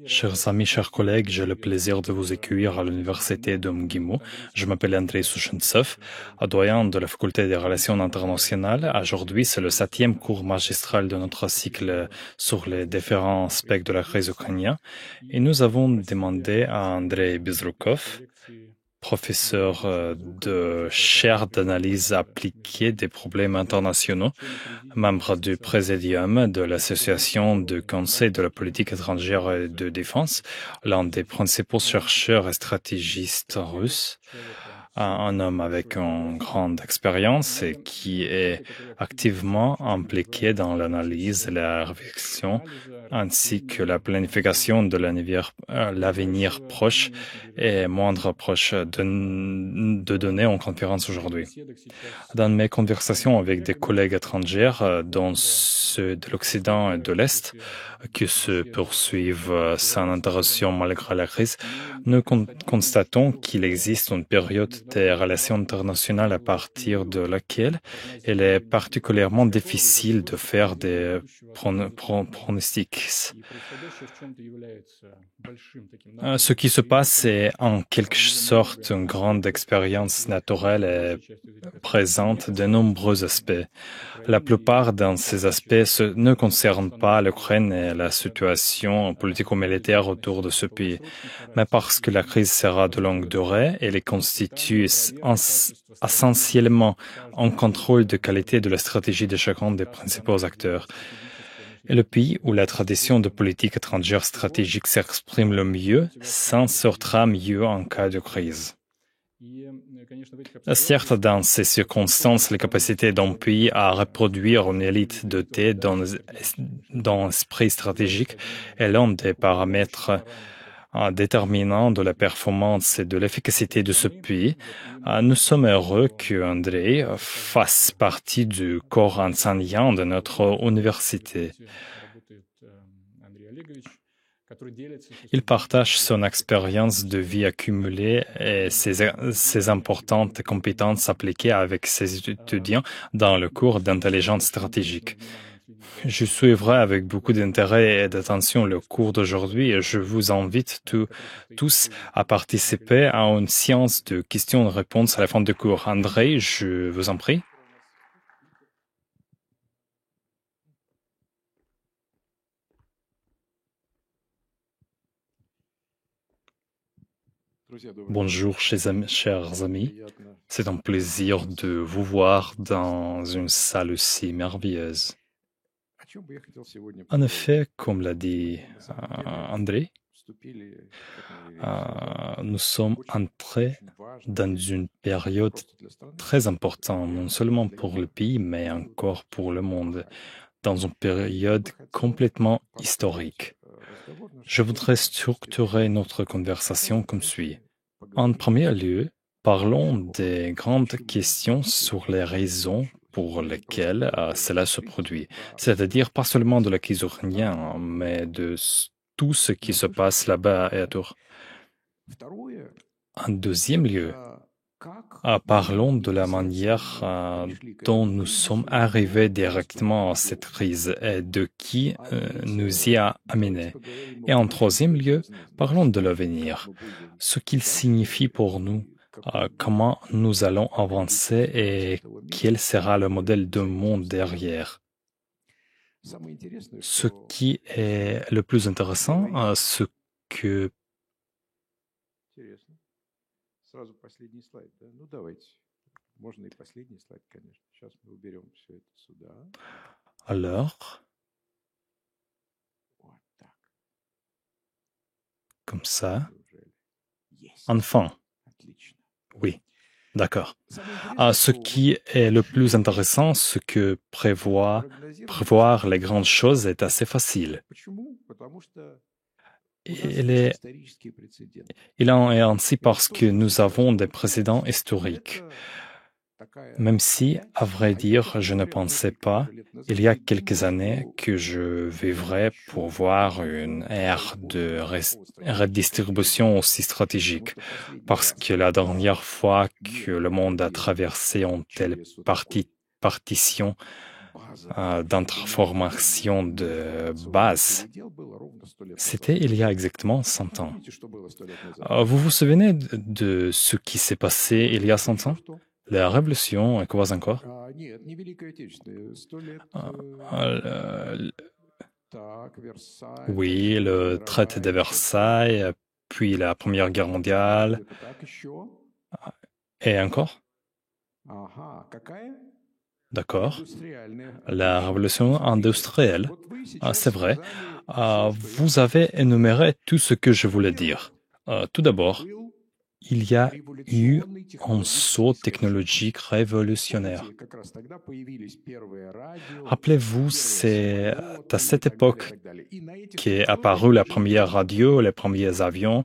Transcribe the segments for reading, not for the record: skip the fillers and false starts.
Chers amis, chers collègues, j'ai le plaisir de vous accueillir à l'université de Mgimou. Je m'appelle Andrei Souchentsev, doyen de la faculté des relations internationales. Aujourd'hui, c'est le 7e cours magistral de notre cycle sur les différents aspects de la crise ukrainienne. Et nous avons demandé à Andrei Bezrukov, professeur de chaire d'analyse appliquée des problèmes internationaux, membre du présidium de l'Association de conseil de la politique étrangère et de défense, l'un des principaux chercheurs et stratégistes russes, un homme avec une grande expérience et qui est activement impliqué dans l'analyse et la réflexion ainsi que la planification de l'avenir proche et moindre proche de données en conférence aujourd'hui. Dans mes conversations avec des collègues étrangers, dont ceux de l'Occident et de l'Est, qui se poursuivent sans interruption malgré la crise, nous constatons qu'il existe une période des relations internationales à partir de laquelle il est particulièrement difficile de faire des pronostics. Ce qui se passe est en quelque sorte une grande expérience naturelle et présente de nombreux aspects. La plupart de ces aspects ne concernent pas l'Ukraine et la situation politico-militaire autour de ce pays, mais parce que la crise sera de longue durée, elle constitue essentiellement un contrôle de qualité de la stratégie de chacun des principaux acteurs. Et le pays où la tradition de politique étrangère stratégique s'exprime le mieux s'en sortira mieux en cas de crise. Certes, dans ces circonstances, la capacité d'un pays à reproduire une élite dotée d'un esprit stratégique est l'un des paramètres déterminants de la performance et de l'efficacité de ce pays. Nous sommes heureux qu'Andrei fasse partie du corps enseignant de notre université. Il partage son expérience de vie accumulée et ses importantes compétences appliquées avec ses étudiants dans le cours d'intelligence stratégique. Je suivrai avec beaucoup d'intérêt et d'attention le cours d'aujourd'hui et je vous invite tous à participer à une séance de questions-réponses à la fin du cours. Andrei, je vous en prie. Bonjour, chers amis. C'est un plaisir de vous voir dans une salle aussi merveilleuse. En effet, comme l'a dit Andrei, nous sommes entrés dans une période très importante, non seulement pour le pays, mais encore pour le monde, dans une période complètement historique. Je voudrais structurer notre conversation comme suit. En premier lieu, parlons des grandes questions sur les raisons pour lesquelles cela se produit, c'est-à-dire pas seulement de la crise ukrainienne, mais de tout ce qui se passe là-bas et autour. En deuxième lieu, parlons de la manière dont nous sommes arrivés directement à cette crise et de qui nous y a amenés. Et en troisième lieu, parlons de l'avenir, ce qu'il signifie pour nous, comment nous allons avancer et quel sera le modèle de monde derrière. Ce qui est le plus intéressant, ce que Сразу последний слайд, да? Ну, давайте. Можно и последний слайд, конечно. Сейчас мы уберем все это сюда. Alors, Вот так. Comme ça. Есть. Enfin, Отлично. oui, d'accord. Ce qui est le plus intéressant, ce que prévoir les grandes choses est assez facile. Почему? Потому что Il en est ainsi parce que nous avons des précédents historiques. Même si, à vrai dire, je ne pensais pas, il y a quelques années, que je vivrais pour voir une ère de redistribution aussi stratégique. Parce que la dernière fois que le monde a traversé une telle partition d'information de base, c'était il y a exactement 100 ans. Vous vous souvenez de ce qui s'est passé il y a 100 ans? La révolution et quoi encore? Euh, Oui, le traité de Versailles, puis la Première Guerre mondiale, et encore? D'accord. La révolution industrielle, c'est vrai. Vous avez énuméré tout ce que je voulais dire. Tout d'abord, il y a eu un saut technologique révolutionnaire. Rappelez-vous, c'est à cette époque qu'est apparue la première radio, les premiers avions,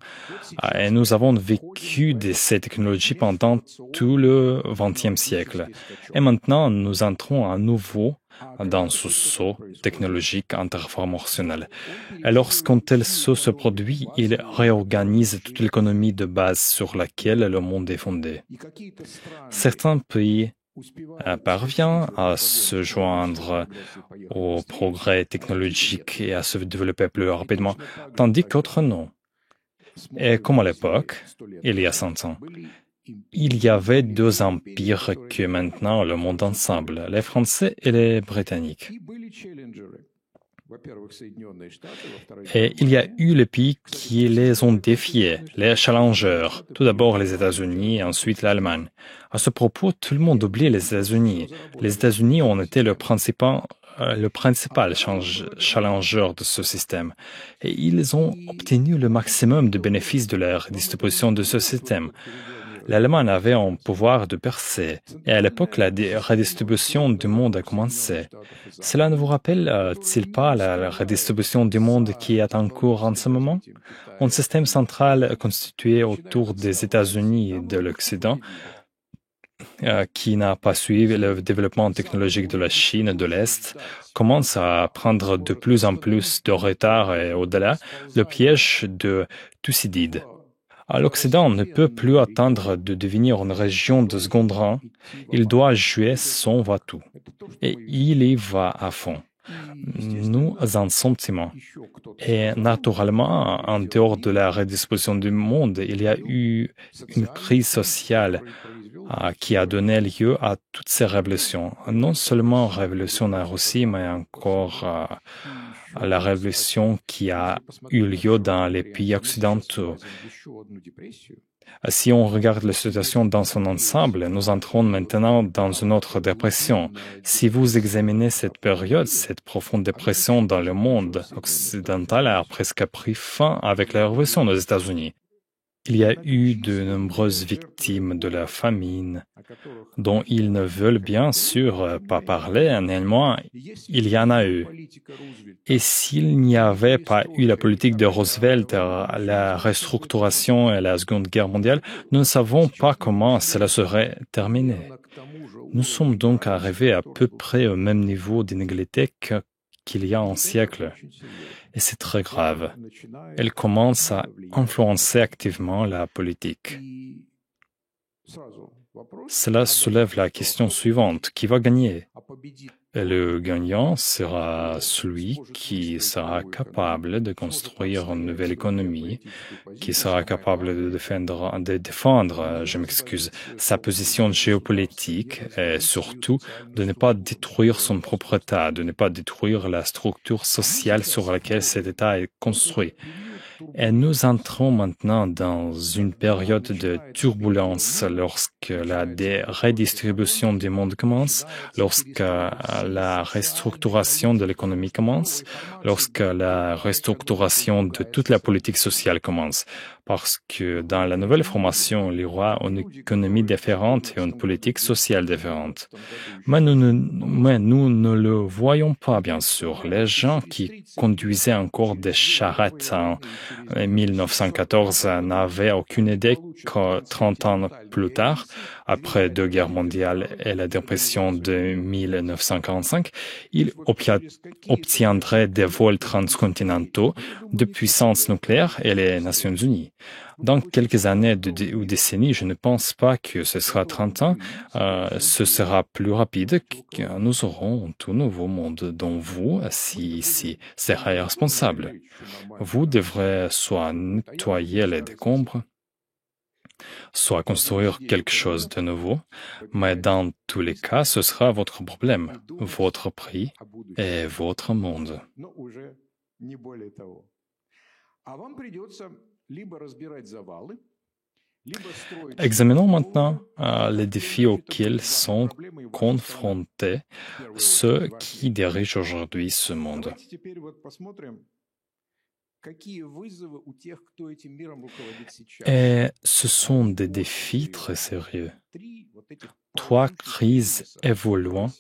et nous avons vécu de ces technologies pendant tout le XXe siècle. Et maintenant, nous entrons à nouveau dans ce saut technologique interformationnel. Et lorsqu'un tel saut se produit, il réorganise toute l'économie de base sur laquelle le monde est fondé. Certains pays parviennent à se joindre au progrès technologique et à se développer plus rapidement, tandis qu'autres non. Et comme à l'époque, il y a 100 ans, il y avait deux empires que maintenant le monde ensemble, les Français et les Britanniques. Et il y a eu les pays qui les ont défiés, les challengers. Tout d'abord les États-Unis et ensuite l'Allemagne. À ce propos, tout le monde oublie les États-Unis. Les États-Unis ont été le principal challenger de ce système. Et ils ont obtenu le maximum de bénéfices de la redistribution de ce système. L'Allemagne avait un pouvoir de percer, et à l'époque, la redistribution du monde a commencé. Cela ne vous rappelle-t-il pas la redistribution du monde qui est en cours en ce moment? Un système central constitué autour des États-Unis et de l'Occident, qui n'a pas suivi le développement technologique de la Chine et de l'Est, commence à prendre de plus en plus de retard et au-delà le piège de Thucydide. L'Occident ne peut plus attendre de devenir une région de second rang. Il doit jouer son va-tout. Et il y va à fond. Nous en sommes témoins. Et naturellement, en dehors de la redistribution du monde, il y a eu une crise sociale qui a donné lieu à toutes ces révolutions. Non seulement la révolution en Russie, mais encore la révolution qui a eu lieu dans les pays occidentaux. Si on regarde la situation dans son ensemble, nous entrons maintenant dans une autre dépression. Si vous examinez cette période, cette profonde dépression dans le monde occidental a presque pris fin avec la révolution aux États-Unis. Il y a eu de nombreuses victimes de la famine, dont ils ne veulent bien sûr pas parler, néanmoins, il y en a eu. Et s'il n'y avait pas eu la politique de Roosevelt, la restructuration et la Seconde Guerre mondiale, nous ne savons pas comment cela serait terminé. Nous sommes donc arrivés à peu près au même niveau d'inégalité qu'il y a un siècle. Et c'est très grave. Elle commence à influencer activement la politique. Cela soulève la question suivante. Qui va gagner? Et le gagnant sera celui qui sera capable de construire une nouvelle économie, qui sera capable de défendre, sa position géopolitique et surtout de ne pas détruire son propre État, de ne pas détruire la structure sociale sur laquelle cet État est construit. Et nous entrons maintenant dans une période de turbulence lorsque la redistribution du monde commence, lorsque la restructuration de l'économie commence, lorsque la restructuration de toute la politique sociale commence. Parce que dans la nouvelle formation, il y aura une économie différente et une politique sociale différente. Mais nous ne le voyons pas, bien sûr. Les gens qui conduisaient encore des charrettes en 1914 n'avaient aucune idée que 30 ans plus tard, Après deux guerres mondiales et la dépression de 1945, il obtiendrait des vols transcontinentaux de puissance nucléaire et les Nations Unies. Dans quelques années ou décennies, je ne pense pas que ce sera 30 ans, ce sera plus rapide, nous aurons un tout nouveau monde dont vous, si serez responsable. Vous devrez soit nettoyer les décombres, soit construire quelque chose de nouveau, mais dans tous les cas, ce sera votre problème, votre prix et votre monde. Examinons maintenant les défis auxquels sont confrontés ceux qui dirigent aujourd'hui ce monde. Et ce sont des défis très sérieux. Trois crises évoluant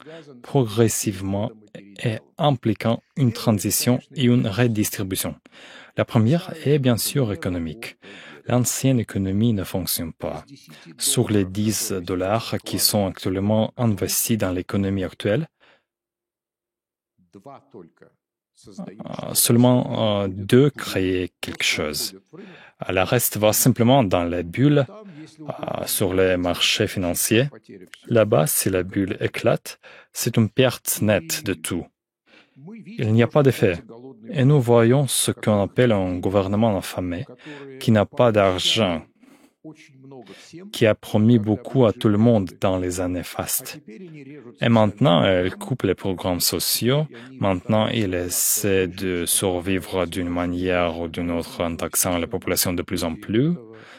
progressivement et impliquant une transition et une redistribution. La première est bien sûr économique. L'ancienne économie ne fonctionne pas. Sur les $10 qui sont actuellement investis dans l'économie actuelle, seulement 2 créent quelque chose. Le reste va simplement dans les bulles sur les marchés financiers. Là-bas, si la bulle éclate, c'est une perte nette de tout. Il n'y a pas d'effet. Et nous voyons ce qu'on appelle un gouvernement affamé, qui n'a pas d'argent, qui a promis beaucoup à tout le monde dans les années fastes. Et maintenant, il coupe les programmes sociaux. Maintenant, il essaie de survivre d'une manière ou d'une autre en taxant la population de plus en plus.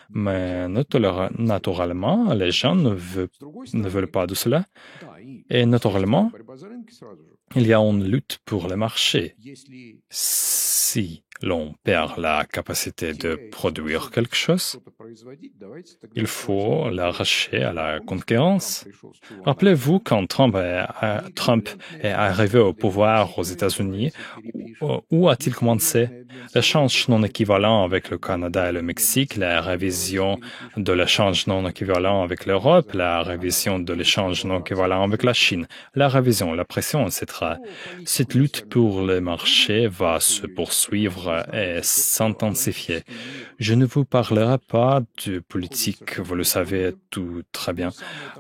Mais naturellement, les gens ne veulent pas de cela. Et naturellement, il y a une lutte pour le marché. Si l'on perd la capacité de produire quelque chose, il faut l'arracher à la concurrence. Rappelez-vous quand Trump est arrivé au pouvoir aux États-Unis, où a-t-il commencé? L'échange non équivalent avec le Canada et le Mexique, la révision de l'échange non équivalent avec l'Europe, la révision de l'échange non équivalent avec la Chine, la révision, la pression, etc. Cette lutte pour le marché va se poursuivre et s'intensifier. Je ne vous parlerai pas de politique, vous le savez tout très bien.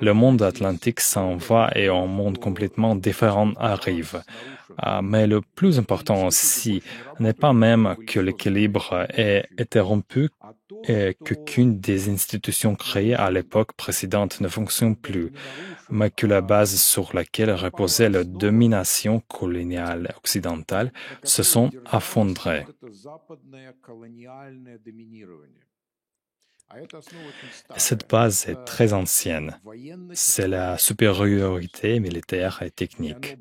Le monde atlantique s'en va et un monde complètement différent arrive. Mais le plus important aussi n'est pas même que l'équilibre ait été rompu et qu'aucune des institutions créées à l'époque précédente ne fonctionne plus, mais que la base sur laquelle reposait la domination coloniale occidentale se sont effondrées. Cette base est très ancienne. C'est la supériorité militaire et technique.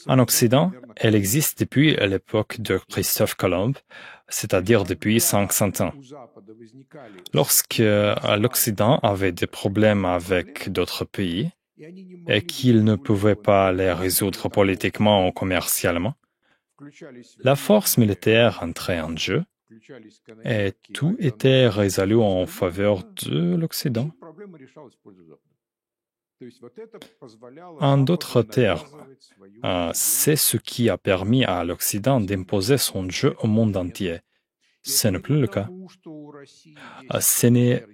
En Occident, elle existe depuis l'époque de Christophe Colomb, c'est-à-dire depuis 500 ans. Lorsque l'Occident avait des problèmes avec d'autres pays et qu'il ne pouvait pas les résoudre politiquement ou commercialement, la force militaire entrait en jeu et tout était résolu en faveur de l'Occident. En d'autres termes, c'est ce qui a permis à l'Occident d'imposer son jeu au monde entier. Ce n'est plus le cas. Ce n'est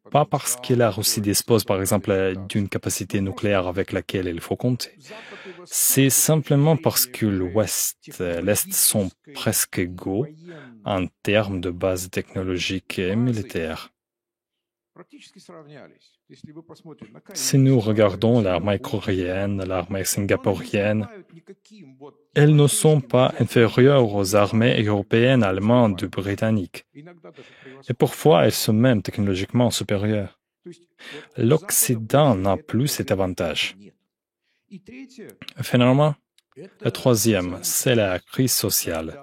pas parce que la Russie dispose, par exemple, d'une capacité nucléaire avec laquelle il faut compter. C'est simplement parce que l'Ouest et l'Est sont presque égaux en termes de base technologique et militaire. Si nous regardons l'armée coréenne, l'armée singapourienne, elles ne sont pas inférieures aux armées européennes, allemandes ou britanniques. Et parfois, elles sont même technologiquement supérieures. L'Occident n'a plus cet avantage. Finalement, le troisième, c'est la crise sociale.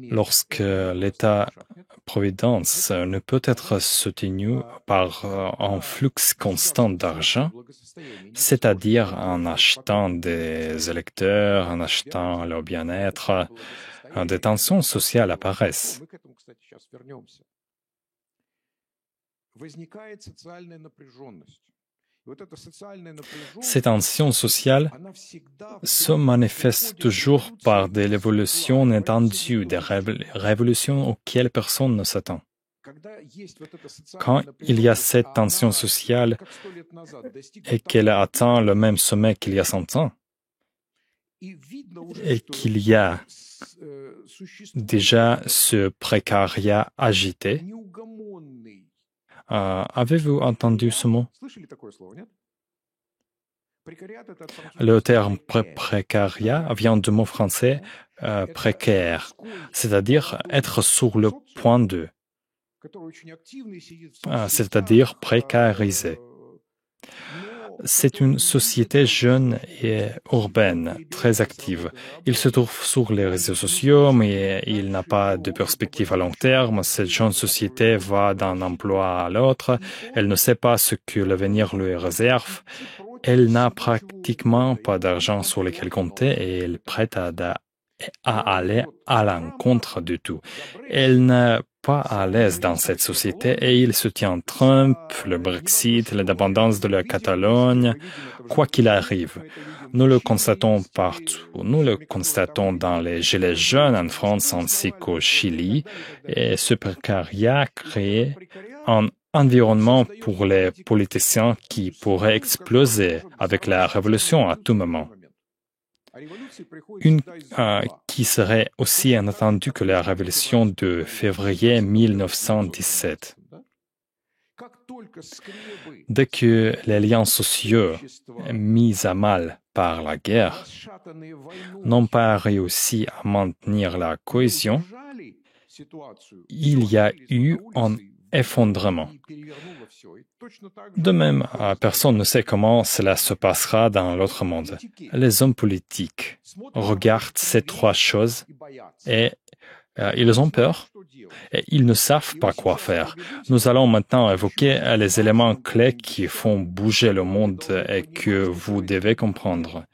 Lorsque l'État-providence ne peut être soutenu par un flux constant d'argent, c'est-à-dire en achetant des électeurs, en achetant leur bien-être, des tensions sociales apparaissent. возникает социальная напряженность. И вот эта социальная Ces напряженность, tensions sociales она всегда se manifestent toujours par des évolutions inattendues, des révolutions auxquelles personne ne s'attend. когда есть вот эта Quand социальная il y a напряженность, cette а tension она sociale как 100 лет назад достигла et qu'elle такого atteint le пика, même sommet qu'il y a 100 ans, и видно уже, et что qu'il y a существует déjà этот ce précariat agité. неугомонный. Avez-vous entendu ce mot? Слышали такое слово, нет? Прекариат — это от Le французского terme précaire. précariat vient du mot français Это précaire, скользкий, c'est-à-dire молодой être sur le социум, point de, который очень активный, сидит в соцсетях, c'est-à-dire précarisé. но C'est une который société видит jeune возможность et urbaine, перебираться très с active. работы на Il se работу, trouve sur les réseaux они sociaux, mais движутся il n'a дальше pas de Европы, по perspective à long большому счету, terme. Cette jeune которую société он va d'un рассчитывает, emploi à l'autre. и Elle ne он sait pas ce que l'avenir lui réserve. идти против Elle n'a всего, чего pratiquement угодно, pas ему d'argent sur lequel compter et elle est prête à aller à l'encontre de tout. Elle n'est pas à l'aise dans cette société et il soutient Trump, le Brexit, l'indépendance de la Catalogne, quoi qu'il arrive. Nous le constatons partout. Nous le constatons dans les Gilets jaunes en France ainsi qu'au Chili. Et ce précariat crée un environnement pour les politiciens qui pourrait exploser avec la révolution à tout moment. Une qui serait aussi inattendue que la révolution de février 1917. Dès que les liens sociaux mis à mal par la guerre n'ont pas réussi à maintenir la cohésion, il y a eu un effondrement. De même, personne ne sait comment cela se passera dans l'autre monde. Les hommes politiques regardent ces trois choses et ils ont peur et ils ne savent pas quoi faire. Nous allons maintenant évoquer les éléments clés qui font bouger le monde et que vous devez comprendre.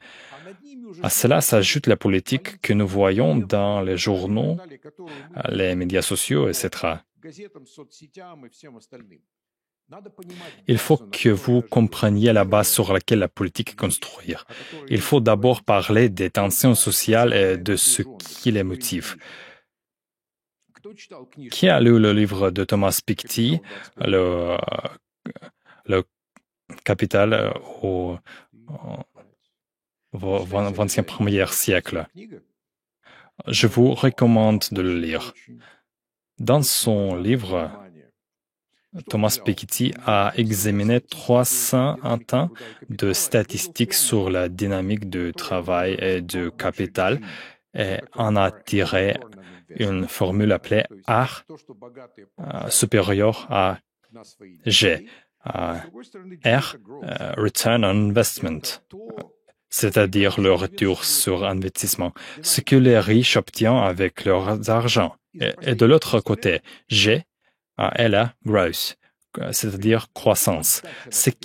À cela s'ajoute la politique que nous voyons dans les journaux, les médias sociaux, etc. Il faut que vous compreniez la base sur laquelle la politique est construite. Il faut d'abord parler des tensions sociales et de ce qui les motive. Qui a lu le livre de Thomas Piketty, le Capital au XXIe siècle? Je vous recommande de le lire. Dans son livre, Thomas Piketty a examiné 300 ans de statistiques sur la dynamique du travail et du capital et en a tiré une formule appelée R supérieur à G. R, Return on Investment, c'est-à-dire le retour sur investissement, ce que les riches obtiennent avec leur argent. Et de l'autre côté, G, L, Growth, c'est-à-dire croissance. C'est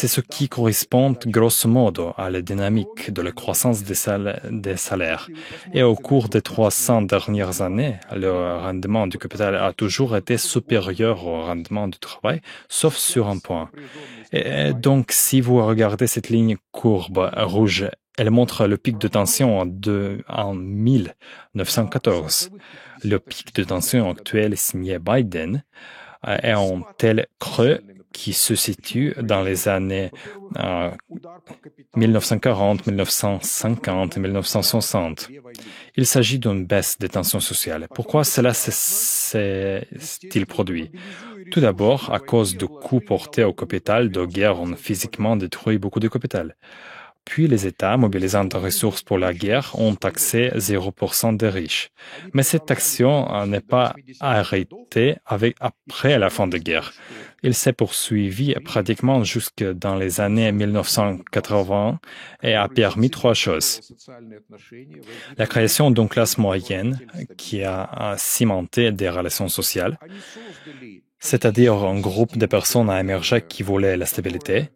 ce qui correspond grosso modo à la dynamique de la croissance des salaires. Et au cours des 300 dernières années, le rendement du capital a toujours été supérieur au rendement du travail, sauf sur un point. Et donc, si vous regardez cette ligne courbe rouge, elle montre le pic de tension en 1914. Le pic de tension actuel est signé Biden est un tel creux qui se situe dans les années 1940, 1950 et 1960. Il s'agit d'une baisse des tensions sociales. Pourquoi cela s'est-il produit? Tout d'abord, à cause du coût porté au capital de guerre ont physiquement détruit beaucoup de capital. Puis les États, mobilisant des ressources pour la guerre, ont taxé 0% des riches. Mais cette action n'est pas arrêtée après la fin de la guerre. Il s'est poursuivi pratiquement jusque dans les années 1980 et a permis trois choses. La création d'une classe moyenne qui a cimenté des relations sociales, c'est-à-dire un groupe de personnes à émerger qui voulaient la stabilité,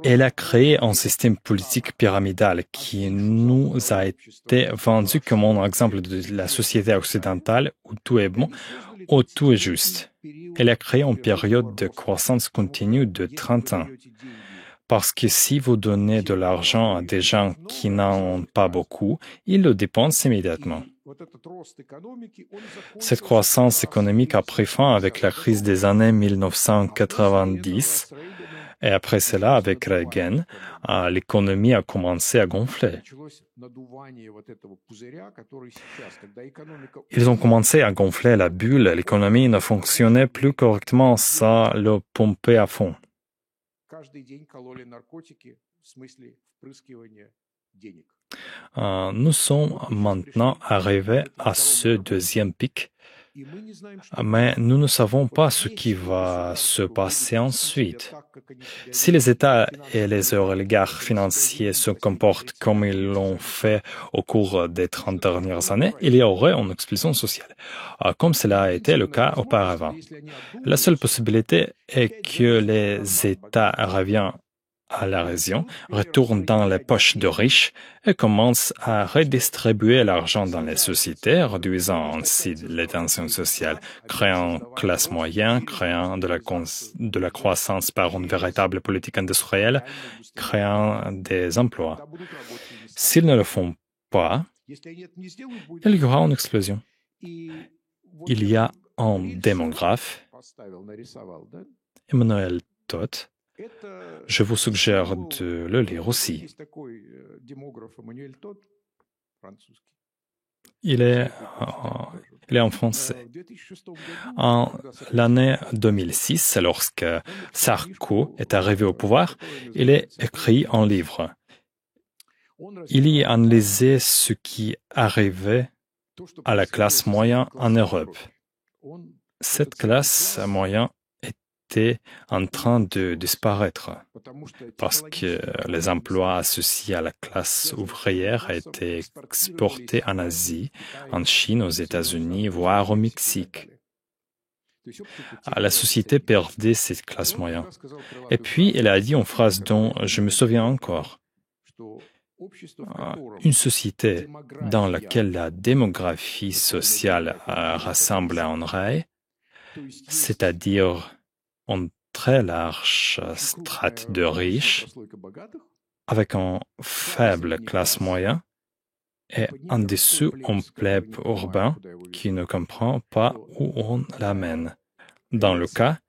Elle a créé un système politique pyramidal qui nous a été vendu comme un exemple de la société occidentale où tout est bon, où tout est juste. Elle a créé une période de croissance continue de 30 ans. Parce que si vous donnez de l'argent à des gens qui n'en ont pas beaucoup, ils le dépensent immédiatement. Cette croissance économique a pris fin avec la crise des années 1990 et après cela, avec Reagan, l'économie a commencé à gonfler. Ils ont commencé à gonfler la bulle, l'économie ne fonctionnait plus correctement, ça le pompait à fond. Nous sommes maintenant arrivés à ce deuxième pic, mais nous ne savons pas ce qui va se passer ensuite. Si les États et les oligarques financiers se comportent comme ils l'ont fait au cours des 30 dernières années, il y aurait une explosion sociale, comme cela a été le cas auparavant. La seule possibilité est que les États reviennent à la raison, retournent dans les poches de riches et commencent à redistribuer l'argent dans les sociétés, réduisant ainsi les tensions sociales, créant une classe moyenne, créant de la croissance par une véritable politique industrielle, créant des emplois. S'ils ne le font pas, il y aura une explosion. Il y a un démographe, Emmanuel Todt. Je vous suggère de le lire aussi. Il est en français. En l'année 2006, lorsque Sarko est arrivé au pouvoir, il a écrit un livre. Il y analysait ce qui arrivait à la classe moyenne en Europe. Cette classe moyenne était en train de disparaître parce que les emplois associés à la classe ouvrière étaient exportés en Asie, en Chine, aux États-Unis, voire au Mexique. La société perdait cette classe moyenne. Et puis, elle a dit une phrase dont je me souviens encore. Une société dans laquelle la démographie sociale rassemble à un rail, c'est-à-dire une très large strate de riches avec une faible classe moyenne et en dessous un plèbe urbain qui ne comprend pas où on l'amène. Dans le cas,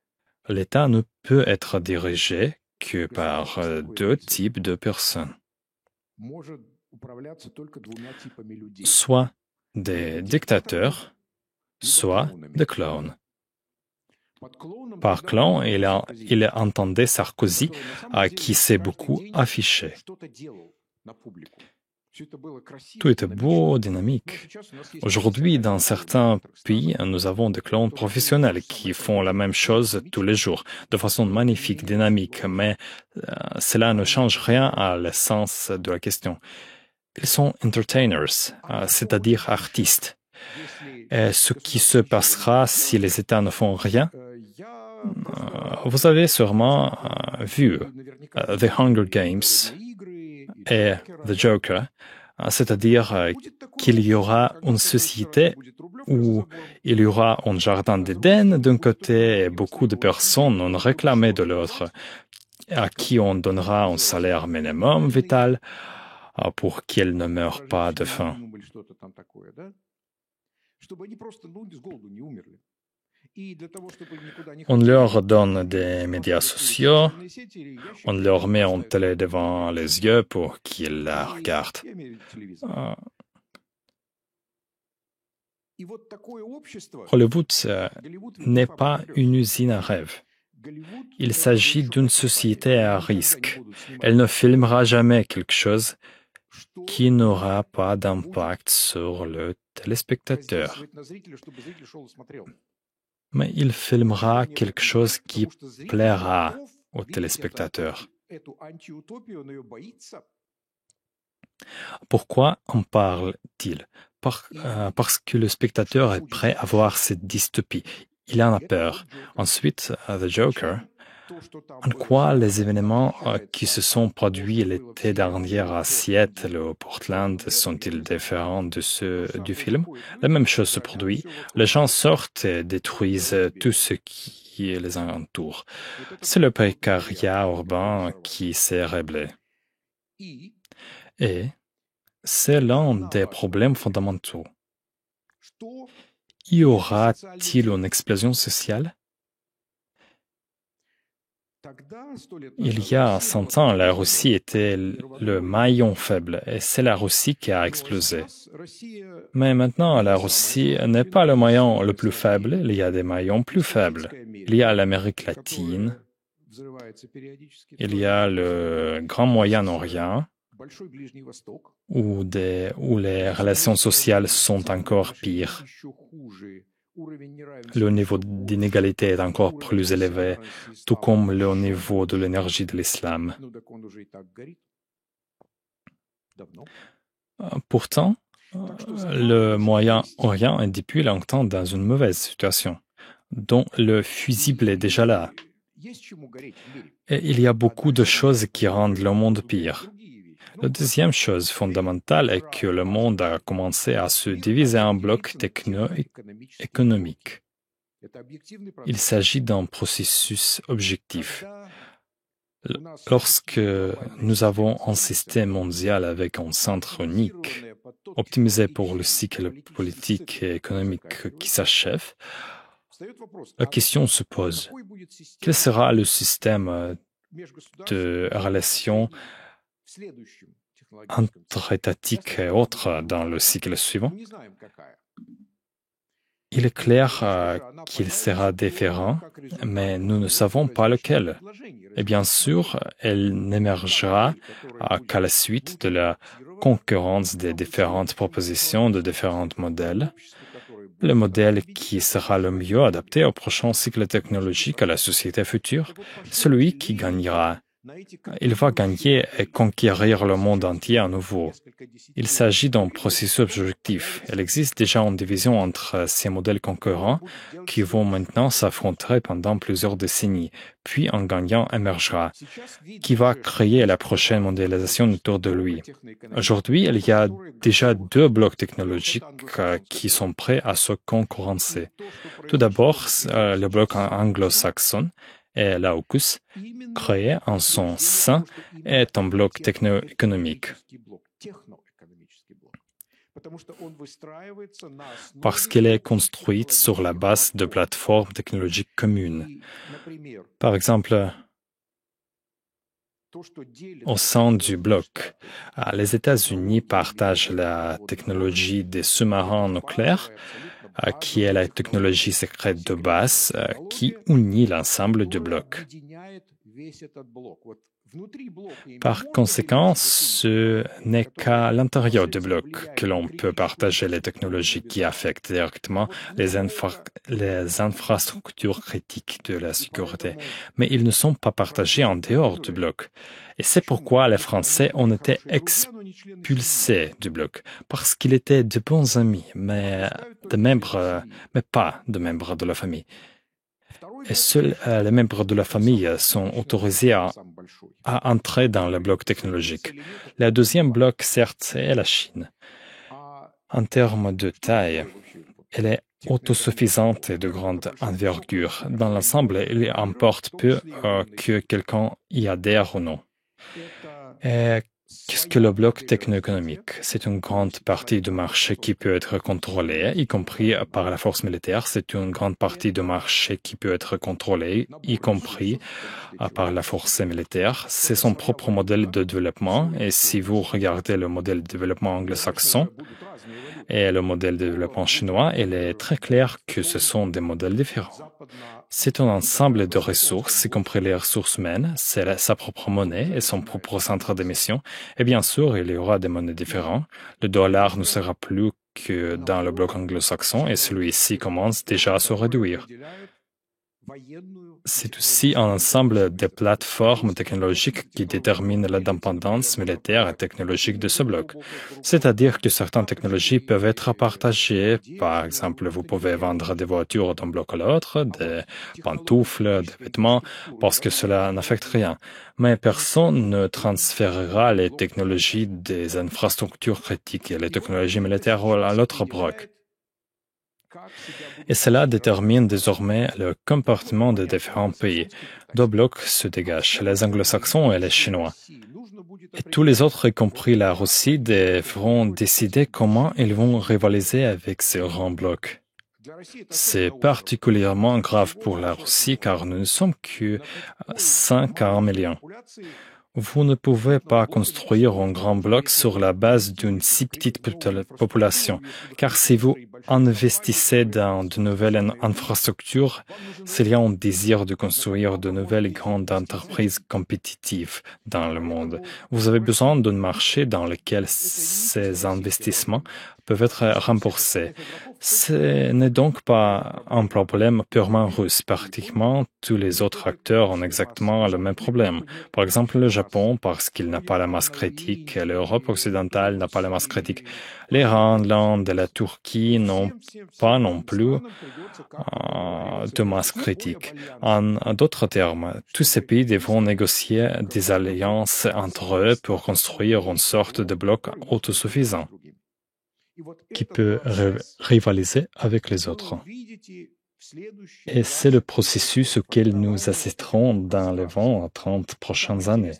l'État ne peut être dirigé que par deux types de personnes. Soit des dictateurs, soit des clowns. Par clown, il entendait Sarkozy, qui s'est beaucoup affiché. Tout était beau, dynamique. Aujourd'hui, dans certains pays, nous avons des clowns professionnels qui font la même chose tous les jours, de façon magnifique, dynamique, mais cela ne change rien à l'essence de la question. Ils sont entertainers, c'est-à-dire artistes. Et ce qui se passera si les États ne font rien? Vous avez sûrement vu The Hunger Games et The Joker, c'est-à-dire qu'il y aura une société où il y aura un jardin d'Éden d'un côté et beaucoup de personnes non réclamées de l'autre, à qui on donnera un salaire minimum vital pour qu'ils ne meurent pas de faim. On leur donne des médias sociaux, on leur met une télé devant les yeux pour qu'ils la regardent. Hollywood n'est pas une usine à rêve. Il s'agit d'une société à risque. Elle ne filmera jamais quelque chose qui n'aura pas d'impact sur le téléspectateur. Mais il filmera quelque chose qui plaira au téléspectateur. Pourquoi en parle-t-il? Parce que le spectateur est prêt à voir cette dystopie. Il en a peur. Ensuite, The Joker, En quoi les événements qui se sont produits l'été dernier à Seattle ou Portland sont-ils différents de ceux du film? La même chose se produit. Les gens sortent et détruisent tout ce qui les entoure. C'est le précariat urbain qui s'est révélé. Et c'est l'un des problèmes fondamentaux. Y aura-t-il une explosion sociale? Il y a 100 ans, la Russie était le maillon faible et c'est la Russie qui a explosé. Mais maintenant, la Russie n'est pas le maillon le plus faible, il y a des maillons plus faibles. Il y a l'Amérique latine, il y a le Grand Moyen-Orient, où les relations sociales sont encore pires. Le niveau d'inégalité est encore plus élevé, tout comme le niveau de l'énergie de l'islam. Pourtant, le Moyen-Orient est depuis longtemps dans une mauvaise situation, dont le fusible est déjà là. Et il y a beaucoup de choses qui rendent le monde pire. La deuxième chose fondamentale est que le monde a commencé à se diviser en blocs techno-économiques. Il s'agit d'un processus objectif. Lorsque nous avons un système mondial avec un centre unique, optimisé pour le cycle politique et économique qui s'achève, la question se pose, quel sera le système de relations interétatiques et autres dans le cycle suivant? Il est clair qu'il sera différent, mais nous ne savons pas lequel. Et bien sûr, elle n'émergera qu'à la suite de la concurrence des différentes propositions de différents modèles. Le modèle qui sera le mieux adapté au prochain cycle technologique à la société future, celui qui gagnera. Il va gagner et conquérir le monde entier à nouveau. Il s'agit d'un processus objectif. Il existe déjà une division entre ces modèles concurrents qui vont maintenant s'affronter pendant plusieurs décennies, puis un gagnant émergera, qui va créer la prochaine mondialisation autour de lui. Aujourd'hui, il y a déjà deux blocs technologiques qui sont prêts à se concurrencer. Tout d'abord, le bloc anglo-saxon et l'AUKUS, créé en son sein, est un bloc techno-économique. Parce qu'elle est construite sur la base de plateformes technologiques communes. Par exemple, au sein du bloc, les États-Unis partagent la technologie des sous-marins nucléaires, qui est la technologie secrète de base qui unit l'ensemble du bloc. Par conséquent, ce n'est qu'à l'intérieur du bloc que l'on peut partager les technologies qui affectent directement les infrastructures critiques de la sécurité, mais ils ne sont pas partagés en dehors du bloc. Et c'est pourquoi les Français ont été expulsés du bloc, parce qu'ils étaient de bons amis, mais pas de membres de la famille. Et seuls les membres de la famille sont autorisés à entrer dans le bloc technologique. Le deuxième bloc, certes, est la Chine. En termes de taille, elle est autosuffisante et de grande envergure. Dans l'ensemble, il importe peu que quelqu'un y adhère ou non. Et qu'est-ce que le bloc techno-économique? C'est une grande partie du marché qui peut être contrôlée, y compris par la force militaire. C'est une grande partie du marché qui peut être contrôlée, y compris par la force militaire. C'est son propre modèle de développement. Et si vous regardez le modèle de développement anglo-saxon et le modèle de développement chinois, il est très clair que ce sont des modèles différents. C'est un ensemble de ressources, y compris les ressources humaines, c'est sa propre monnaie et son propre centre d'émission. Et bien sûr, il y aura des monnaies différentes. Le dollar ne sera plus que dans le bloc anglo-saxon et celui-ci commence déjà à se réduire. C'est aussi un ensemble de plateformes technologiques qui déterminent l'indépendance militaire et technologique de ce bloc. C'est-à-dire que certaines technologies peuvent être partagées. Par exemple, vous pouvez vendre des voitures d'un bloc à l'autre, des pantoufles, des vêtements, parce que cela n'affecte rien. Mais personne ne transférera les technologies des infrastructures critiques et les technologies militaires à l'autre bloc. Et cela détermine désormais le comportement des différents pays. Deux blocs se dégagent, les anglo-saxons et les chinois. Et tous les autres, y compris la Russie, devront décider comment ils vont rivaliser avec ces grands blocs. C'est particulièrement grave pour la Russie car nous ne sommes que 5 à 1 million. Vous ne pouvez pas construire un grand bloc sur la base d'une si petite population, car si vous investissez dans de nouvelles infrastructures, s'il y a un désir de construire de nouvelles grandes entreprises compétitives dans le monde, vous avez besoin d'un marché dans lequel ces investissements peuvent être remboursés. Ce n'est donc pas un problème purement russe. Pratiquement tous les autres acteurs ont exactement le même problème. Par exemple, le Japon, parce qu'il n'a pas la masse critique, et l'Europe occidentale n'a pas la masse critique. L'Iran, l'Inde et la Turquie n'ont pas non plus de masse critique. En d'autres termes, tous ces pays devront négocier des alliances entre eux pour construire une sorte de bloc autosuffisant qui peut rivaliser avec les autres. Et c'est le processus auquel nous assisterons dans les 20 à 30 prochaines années.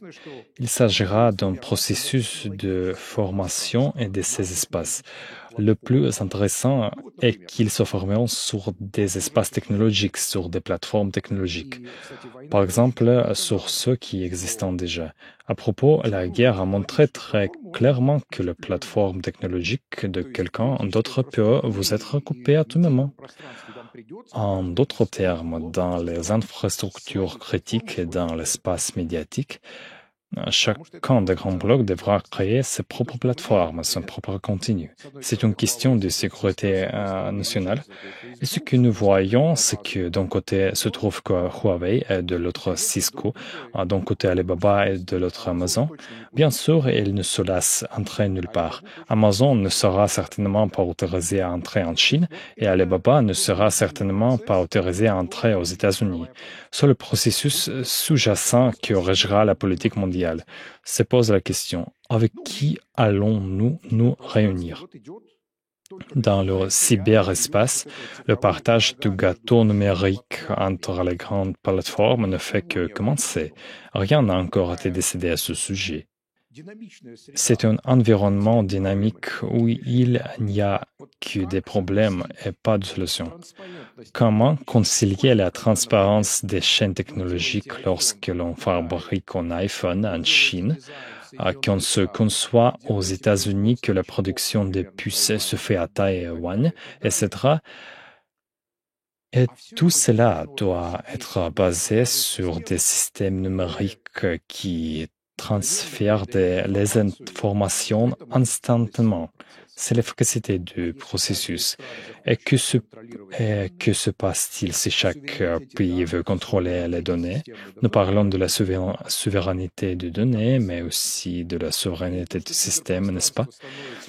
Il s'agira d'un processus de formation et de ces espaces. Le plus intéressant est qu'ils se formeront sur des espaces technologiques, sur des plateformes technologiques. Par exemple, sur ceux qui existent déjà. À propos, la guerre a montré très clairement que la plateforme technologique de quelqu'un d'autre peut vous être coupée à tout moment. En d'autres termes, dans les infrastructures critiques et dans l'espace médiatique, chacun des grands blocs devra créer ses propres plateformes, son propre contenu. C'est une question de sécurité nationale. Et ce que nous voyons, c'est que d'un côté se trouve Huawei et de l'autre Cisco, d'un côté Alibaba et de l'autre Amazon. Bien sûr, ils ne se laissent entrer nulle part. Amazon ne sera certainement pas autorisé à entrer en Chine et Alibaba ne sera certainement pas autorisé à entrer aux États-Unis. C'est le processus sous-jacent qui régira la politique mondiale. Se pose la question, avec qui allons-nous nous réunir? Dans le cyberespace, le partage du gâteau numérique entre les grandes plateformes ne fait que commencer. Rien n'a encore été décidé à ce sujet. C'est un environnement dynamique où il n'y a que des problèmes et pas de solutions. Comment concilier la transparence des chaînes technologiques lorsque l'on fabrique un iPhone en Chine, qu'on se conçoit aux États-Unis, que la production des puces se fait à Taïwan, etc. Et tout cela doit être basé sur des systèmes numériques qui transfèrent les informations instantanément. C'est l'efficacité du processus. Et que se passe-t-il si chaque pays veut contrôler les données? Nous parlons de la souveraineté des données, mais aussi de la souveraineté du système, n'est-ce pas?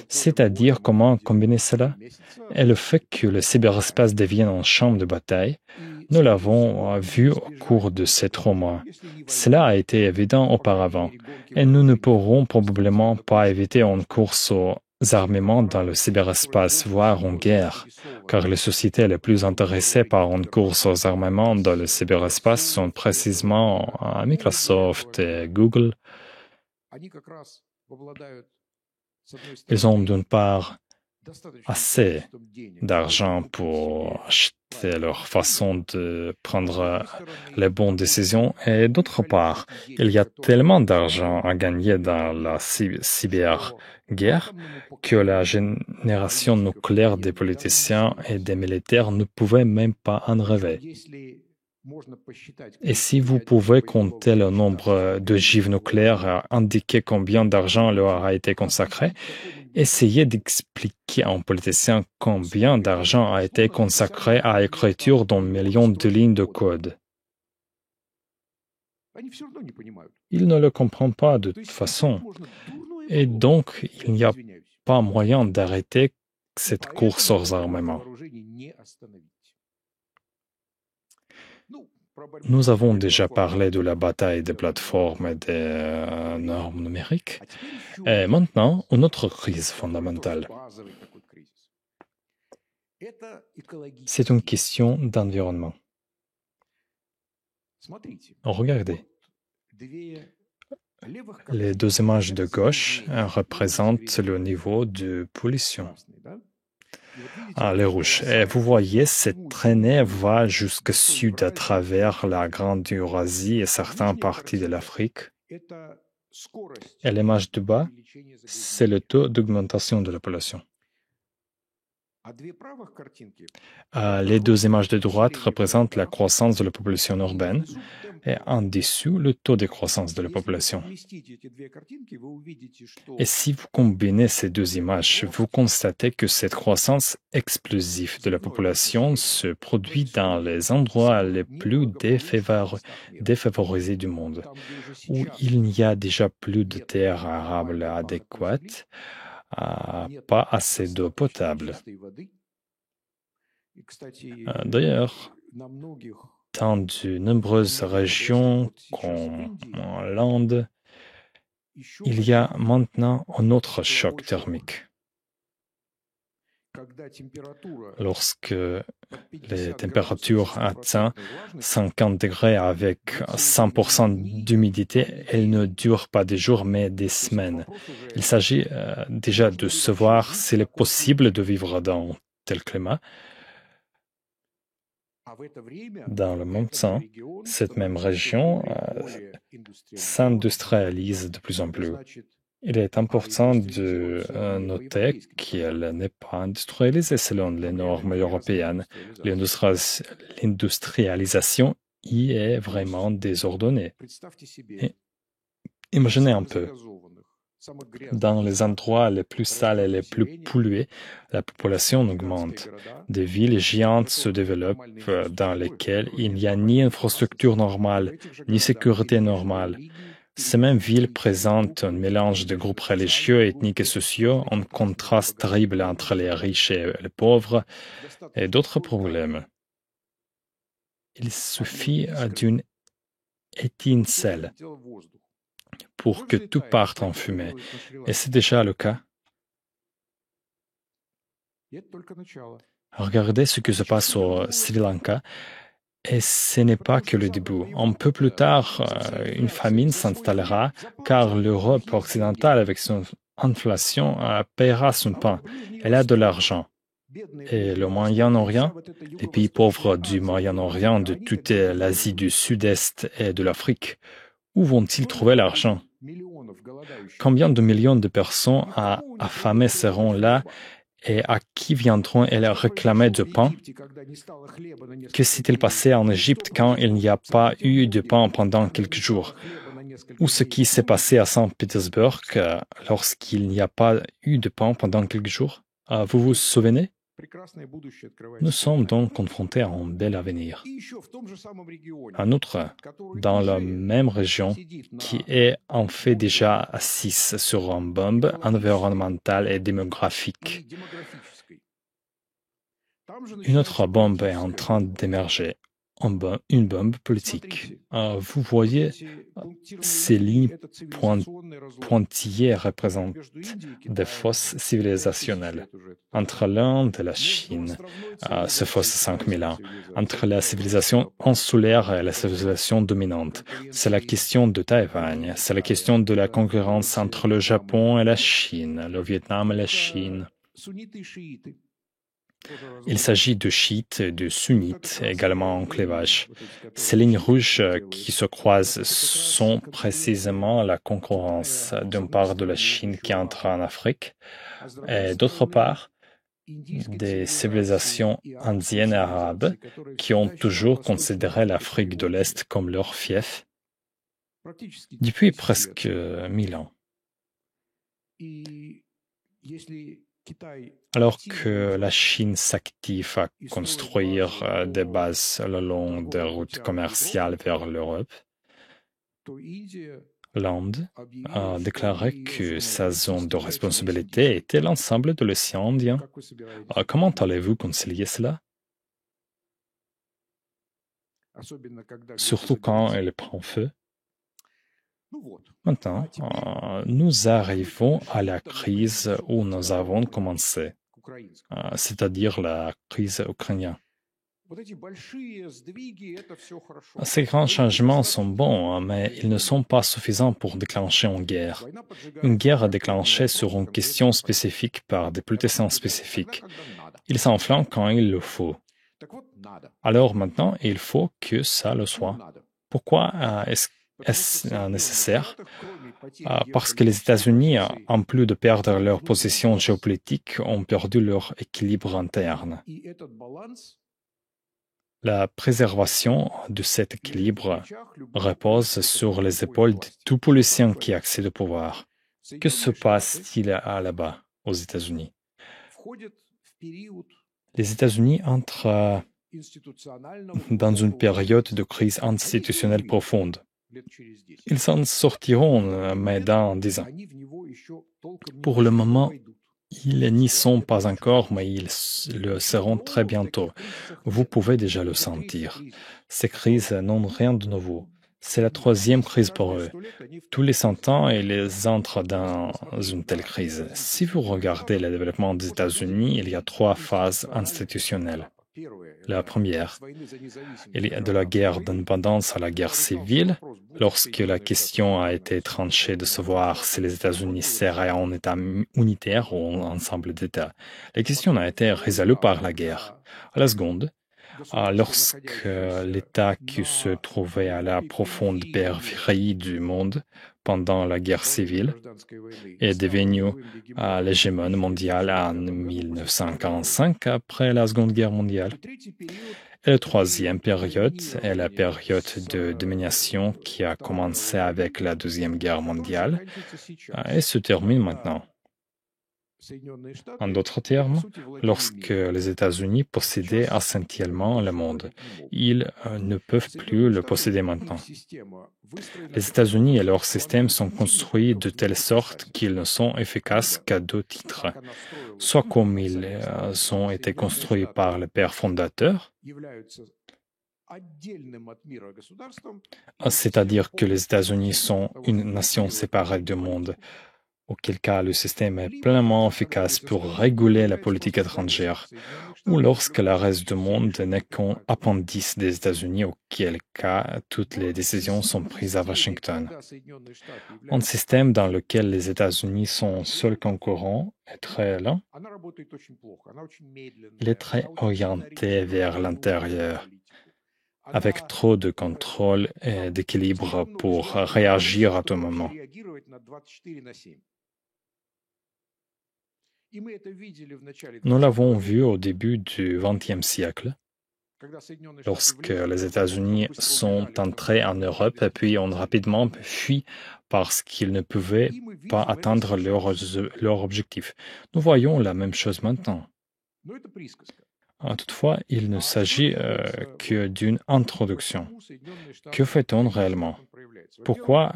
C'est-à-dire comment combiner cela? Et le fait que le cyberespace devienne un champ de bataille, nous l'avons vu au cours de ces 3 mois. Cela a été évident auparavant, et nous ne pourrons probablement pas éviter une course aux armements dans le cyberespace, voire une guerre, car les sociétés les plus intéressées par une course aux armements dans le cyberespace sont précisément Microsoft et Google. Ils ont d'une part assez d'argent pour acheter leur façon de prendre les bonnes décisions et d'autre part, il y a tellement d'argent à gagner dans la cyberguerre que la génération nucléaire des politiciens et des militaires ne pouvait même pas en rêver. Et si vous pouvez compter le nombre d'ogives nucléaires et indiquer combien d'argent leur a été consacré, Essayez d'expliquer à un politicien combien d'argent a été consacré à l'écriture d'un million de lignes de code. Il ne le comprend pas de toute façon. Et donc, il n'y a pas moyen d'arrêter cette course aux armements. Nous avons déjà parlé de la bataille des plateformes et des normes numériques. Et maintenant, une autre crise fondamentale. C'est une question d'environnement. Regardez. Les deux images de gauche représentent le niveau de pollution. Les rouges. Et vous voyez, cette traînée va jusqu'au sud à travers la Grande Eurasie et certaines parties de l'Afrique. Et l'image de bas, c'est le taux d'augmentation de la population. Les deux images de droite représentent la croissance de la population urbaine et en dessous le taux de croissance de la population. Et si vous combinez ces deux images, vous constatez que cette croissance explosive de la population se produit dans les endroits les plus défavorisés du monde, où il n'y a déjà plus de terres arables adéquates, pas assez d'eau potable. D'ailleurs, dans de nombreuses régions comme l'Inde, il y a maintenant un autre choc thermique. Lorsque les températures atteignent 50 degrés avec 100% d'humidité, elles ne durent pas des jours mais des semaines. Il s'agit déjà de savoir s'il est possible de vivre dans tel climat. Dans le même temps, cette même région s'industrialise de plus en plus. Il est important de noter qu'elle n'est pas industrialisée selon les normes européennes. L'industrialisation y est vraiment désordonnée. Et imaginez un peu. Dans les endroits les plus sales et les plus pollués, la population augmente. Des villes géantes se développent dans lesquelles il n'y a ni infrastructure normale, ni sécurité normale. Ces mêmes villes présentent un mélange de groupes religieux, ethniques et sociaux, un contraste terrible entre les riches et les pauvres, et d'autres problèmes. Il suffit d'une étincelle pour que tout parte en fumée. Et c'est déjà le cas. Regardez ce qui se passe au Sri Lanka. Et ce n'est pas que le début. Un peu plus tard, une famine s'installera car l'Europe occidentale, avec son inflation, paiera son pain. Elle a de l'argent. Et le Moyen-Orient, les pays pauvres du Moyen-Orient, de toute l'Asie du Sud-Est et de l'Afrique, où vont-ils trouver l'argent? Combien de millions de personnes affamées seront là et à qui viendront-elles réclamer du pain? Que s'est-il passé en Égypte quand il n'y a pas eu de pain pendant quelques jours? Ou ce qui s'est passé à Saint-Pétersbourg lorsqu'il n'y a pas eu de pain pendant quelques jours? Vous vous souvenez? Nous sommes donc confrontés à un bel avenir. En outre, dans la même région, qui est en fait déjà assise sur une bombe environnementale et démographique, une autre bombe est en train d'émerger, une bombe politique. Vous voyez, ces lignes pointillées représentent des fosses civilisationnelles. Entre l'Inde et la Chine, ce fosse 5000 ans. Entre la civilisation insulaire et la civilisation dominante, c'est la question de Taïwan, c'est la question de la concurrence entre le Japon et la Chine, le Vietnam et la Chine. Il s'agit de chiites et de sunnites, également en clivage. Ces lignes rouges qui se croisent sont précisément la concurrence d'une part de la Chine qui entre en Afrique et d'autre part des civilisations indiennes et arabes qui ont toujours considéré l'Afrique de l'Est comme leur fief depuis presque 1000 ans. Alors que la Chine s'active à construire des bases le long des routes commerciales vers l'Europe, l'Inde a déclaré que sa zone de responsabilité était l'ensemble de l'océan Indien. Comment allez-vous concilier cela? Surtout quand elle prend feu. Maintenant, nous arrivons à la crise où nous avons commencé, c'est-à-dire la crise ukrainienne. Ces grands changements sont bons, mais ils ne sont pas suffisants pour déclencher une guerre. Une guerre est déclenchée sur une question spécifique par des politiciens spécifiques. Ils s'enflamment quand il le faut. Alors maintenant, il faut que ça le soit. Pourquoi est-ce nécessaire? Parce que les États-Unis, en plus de perdre leur position géopolitique, ont perdu leur équilibre interne. La préservation de cet équilibre repose sur les épaules de tout politicien qui accède au pouvoir. Que se passe-t-il là-bas, aux États-Unis? Les États-Unis entrent dans une période de crise institutionnelle profonde. Ils en sortiront, mais dans 10 ans. Pour le moment, ils n'y sont pas encore, mais ils le seront très bientôt. Vous pouvez déjà le sentir. Ces crises n'ont rien de nouveau. C'est la troisième crise pour eux. Tous les 100 ans, ils entrent dans une telle crise. Si vous regardez le développement des États-Unis, il y a 3 phases institutionnelles. La première, il y a de la guerre d'indépendance à la guerre civile, lorsque la question a été tranchée de savoir si les États-Unis seraient en État unitaire ou en ensemble d'États. La question a été résolue par la guerre. À la seconde, lorsque l'État qui se trouvait à la profonde périphérie du monde pendant la guerre civile est devenu l'hégémon mondial en 1945 après la Seconde Guerre mondiale. Et la troisième période est la période de domination qui a commencé avec la Deuxième Guerre mondiale et se termine maintenant. En d'autres termes, lorsque les États-Unis possédaient essentiellement le monde, ils ne peuvent plus le posséder maintenant. Les États-Unis et leur système sont construits de telle sorte qu'ils ne sont efficaces qu'à 2 titres. Soit comme ils ont été construits par les pères fondateurs, c'est-à-dire que les États-Unis sont une nation séparée du monde, auquel cas le système est pleinement efficace pour réguler la politique étrangère, ou lorsque le reste du monde n'est qu'un appendice des États-Unis, auquel cas toutes les décisions sont prises à Washington. Un système dans lequel les États-Unis sont seuls concurrents est très lent. Il est très orienté vers l'intérieur, avec trop de contrôle et d'équilibre pour réagir à tout moment. Nous l'avons vu au début du XXe siècle, lorsque les États-Unis sont entrés en Europe et puis ont rapidement fui parce qu'ils ne pouvaient pas atteindre leur objectif. Nous voyons la même chose maintenant. Toutefois, il ne s'agit que d'une introduction. Que fait-on réellement? Pourquoi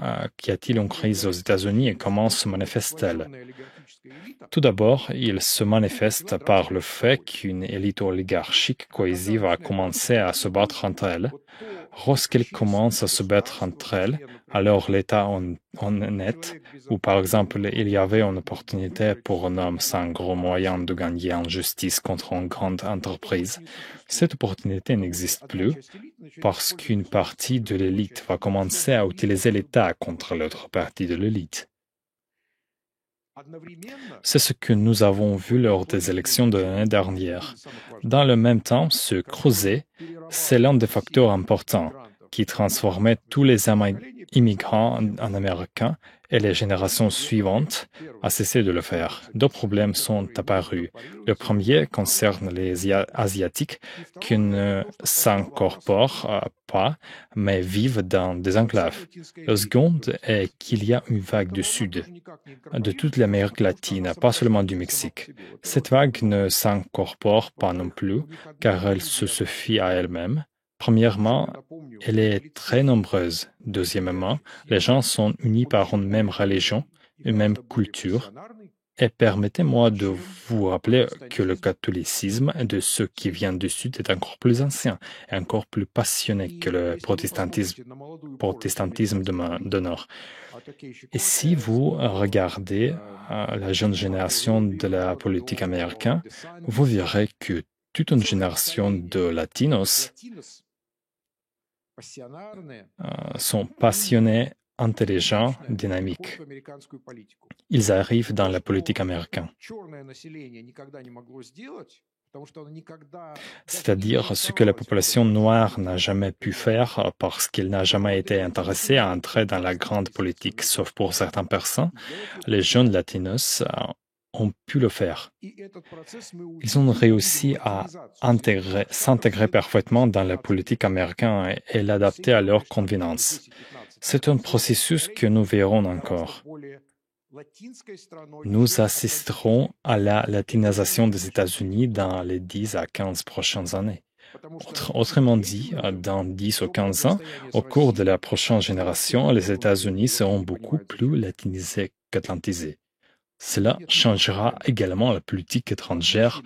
y a-t-il une crise aux États-Unis et comment se manifeste-t-elle? Tout d'abord, il se manifeste par le fait qu'une élite oligarchique cohésive a commencé à se battre entre elles. Lorsqu'elles commencent à se battre entre elles, alors l'État honnête, où par exemple il y avait une opportunité pour un homme sans gros moyens de gagner en justice contre une grande entreprise, cette opportunité n'existe plus parce qu'une partie de l'élite va commencer à utiliser l'État contre l'autre partie de l'élite. C'est ce que nous avons vu lors des élections de l'année dernière. Dans le même temps, ce creuset, c'est l'un des facteurs importants qui transformait tous les immigrants en Américains et les générations suivantes a cessé de le faire. Deux problèmes sont apparus. Le premier concerne les Asiatiques qui ne s'incorporent pas, mais vivent dans des enclaves. Le second est qu'il y a une vague du Sud, de toute l'Amérique latine, pas seulement du Mexique. Cette vague ne s'incorpore pas non plus, car elle se suffit à elle-même. Premièrement, elle est très nombreuse. Deuxièmement, les gens sont unis par une même religion, une même culture. Et permettez-moi de vous rappeler que le catholicisme de ceux qui viennent du Sud est encore plus ancien et encore plus passionné que le protestantisme de Nord. Et si vous regardez la jeune génération de la politique américaine, vous verrez que toute une génération de latinos sont passionnés, intelligents, dynamiques. Ils arrivent dans la politique américaine. C'est-à-dire ce que la population noire n'a jamais pu faire parce qu'elle n'a jamais été intéressée à entrer dans la grande politique, sauf pour certaines personnes. Les jeunes latinos ont pu le faire. Ils ont réussi à s'intégrer parfaitement dans la politique américaine et l'adapter à leur convenance. C'est un processus que nous verrons encore. Nous assisterons à la latinisation des États-Unis dans les 10 à 15 prochaines années. Autrement dit, dans 10 ou 15 ans, au cours de la prochaine génération, les États-Unis seront beaucoup plus latinisés qu'atlantisés. Cela changera également la politique étrangère,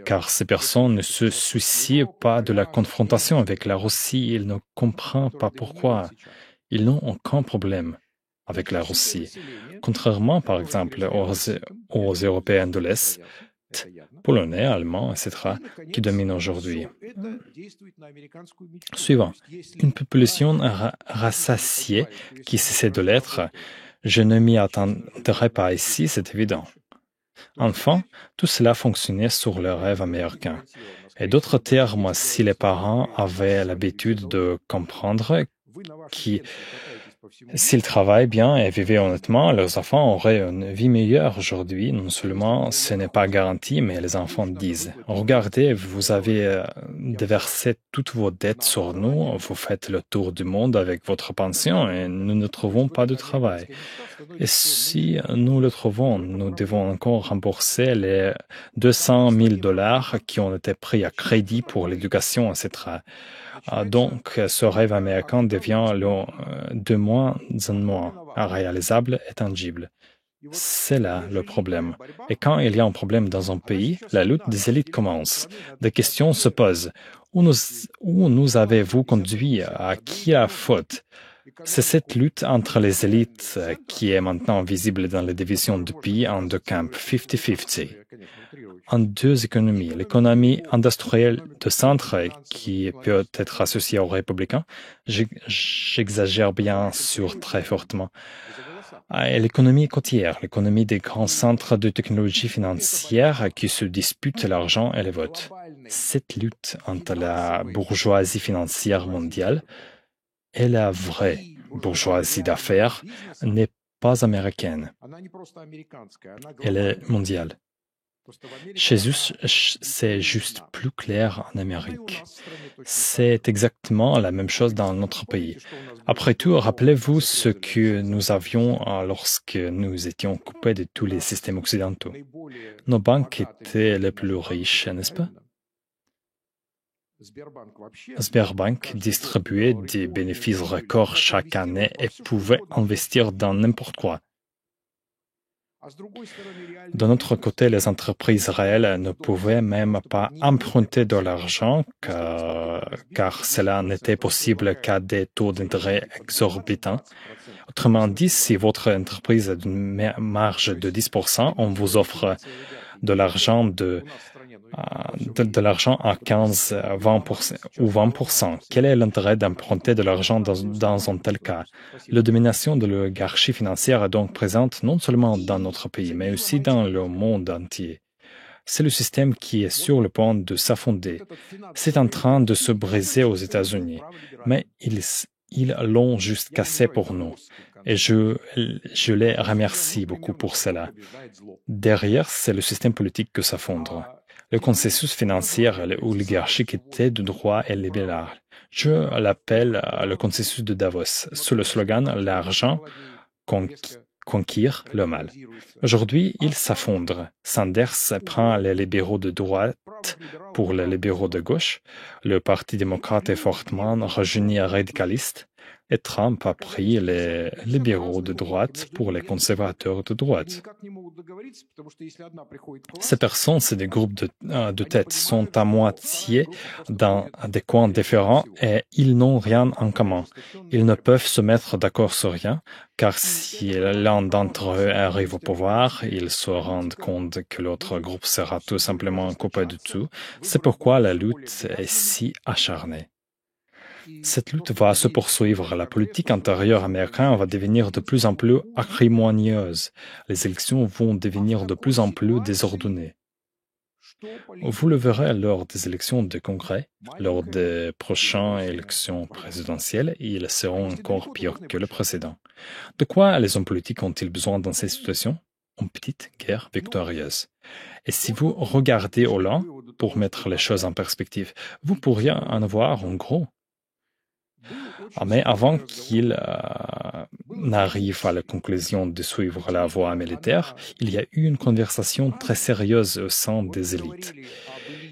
car ces personnes ne se soucient pas de la confrontation avec la Russie. Ils ne comprennent pas pourquoi. Ils n'ont aucun problème avec la Russie. Contrairement, par exemple, aux Européens de l'Est, Polonais, Allemands, etc., qui dominent aujourd'hui. Suivant. Une population rassasiée qui cessait de l'être. Je ne m'y attendrai pas ici, c'est évident. Enfin, tout cela fonctionnait sur le rêve américain. Et d'autres termes, si les parents avaient l'habitude de comprendre s'ils travaillent bien et vivaient honnêtement, leurs enfants auraient une vie meilleure aujourd'hui. Non seulement ce n'est pas garanti, mais les enfants disent « Regardez, vous avez déversé toutes vos dettes sur nous, vous faites le tour du monde avec votre pension et nous ne trouvons pas de travail. Et si nous le trouvons, nous devons encore rembourser les 200 000 $ qui ont été pris à crédit pour l'éducation, etc. » Donc, ce rêve américain devient de moins en moins réalisable et tangible. C'est là le problème. Et quand il y a un problème dans un pays, la lutte des élites commence. Des questions se posent. Où nous avez-vous conduit? À qui a faute? C'est cette lutte entre les élites qui est maintenant visible dans les divisions du pays en deux camps, 50-50. En deux économies, l'économie industrielle de centre qui peut être associée aux républicains, j'exagère bien sûr très fortement, et l'économie côtière, l'économie des grands centres de technologie financière qui se disputent l'argent et les votes. Cette lutte entre la bourgeoisie financière mondiale et la vraie bourgeoisie d'affaires n'est pas américaine. Elle est mondiale. Chez eux, c'est juste plus clair en Amérique. C'est exactement la même chose dans notre pays. Après tout, rappelez-vous ce que nous avions lorsque nous étions coupés de tous les systèmes occidentaux. Nos banques étaient les plus riches, n'est-ce pas? Sberbank distribuait des bénéfices records chaque année et pouvait investir dans n'importe quoi. De notre côté, les entreprises réelles ne pouvaient même pas emprunter de l'argent car cela n'était possible qu'à des taux d'intérêt exorbitants. Autrement dit, si votre entreprise a une marge de 10%, on vous offre de l'argent à 15, 20% ou 20%. Quel est l'intérêt d'emprunter de l'argent dans un tel cas? La domination de l'oligarchie financière est donc présente non seulement dans notre pays, mais aussi dans le monde entier. C'est le système qui est sur le point de s'affonder. C'est en train de se briser aux États-Unis. Mais ils l'ont juste cassé pour nous. Et je les remercie beaucoup pour cela. Derrière, c'est le système politique que s'effondre. Le consensus financier et oligarchique était de droit et libéral. Je l'appelle le consensus de Davos, sous le slogan « L'argent conquiert le mal ». Aujourd'hui, il s'effondre. Sanders prend les libéraux de droite pour les libéraux de gauche. Le Parti démocrate est fortement rajeuni et radicaliste. Et Trump a pris les libéraux de droite pour les conservateurs de droite. Ces personnes, c'est des groupes de tête, sont à moitié dans des coins différents et ils n'ont rien en commun. Ils ne peuvent se mettre d'accord sur rien, car si l'un d'entre eux arrive au pouvoir, ils se rendent compte que l'autre groupe sera tout simplement coupé de tout. C'est pourquoi la lutte est si acharnée. Cette lutte va se poursuivre. La politique intérieure américaine va devenir de plus en plus acrimonieuse. Les élections vont devenir de plus en plus désordonnées. Vous le verrez lors des élections de Congrès, lors des prochaines élections présidentielles, ils seront encore pires que le précédent. De quoi les hommes politiques ont-ils besoin dans ces situations? Une petite guerre victorieuse. Et si vous regardez au loin, pour mettre les choses en perspective, vous pourriez en avoir en gros. Mais avant qu'il n'arrive à la conclusion de suivre la voie militaire, il y a eu une conversation très sérieuse au sein des élites.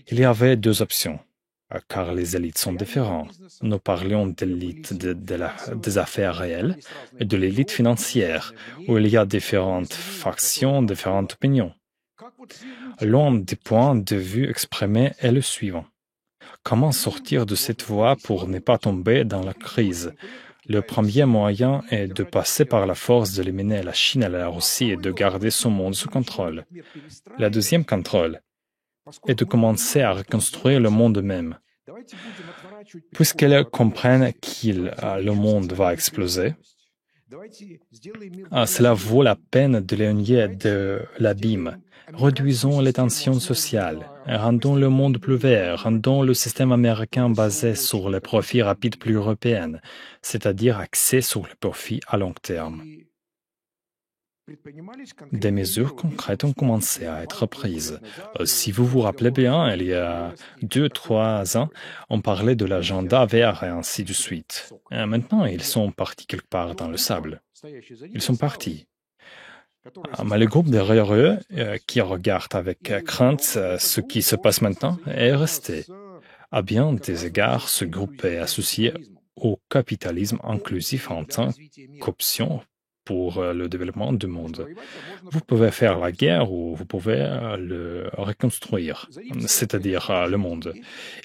Il y avait deux options, car les élites sont différentes. Nous parlions de l'élite des affaires réelles et de l'élite financière, où il y a différentes factions, différentes opinions. L'un des points de vue exprimés est le suivant. Comment sortir de cette voie pour ne pas tomber dans la crise? Le premier moyen est de passer par la force d'éliminer la Chine et la Russie et de garder son monde sous contrôle. Le deuxième contrôle est de commencer à reconstruire le monde même. Puisqu'elles comprennent que le monde va exploser, cela vaut la peine de l'éloigner de l'abîme. Réduisons les tensions sociales, rendons le monde plus vert, rendons le système américain basé sur les profits rapides plus européens, c'est-à-dire axé sur le profit à long terme. Des mesures concrètes ont commencé à être prises. Si vous vous rappelez bien, il y a 2-3 ans, on parlait de l'agenda vert et ainsi de suite. Maintenant, ils sont partis quelque part dans le sable. Ils sont partis. Mais le groupe derrière eux, qui regarde avec crainte ce qui se passe maintenant, est resté. À bien des égards, ce groupe est associé au capitalisme inclusif en tant qu'option pour le développement du monde. Vous pouvez faire la guerre ou vous pouvez le reconstruire, c'est-à-dire le monde.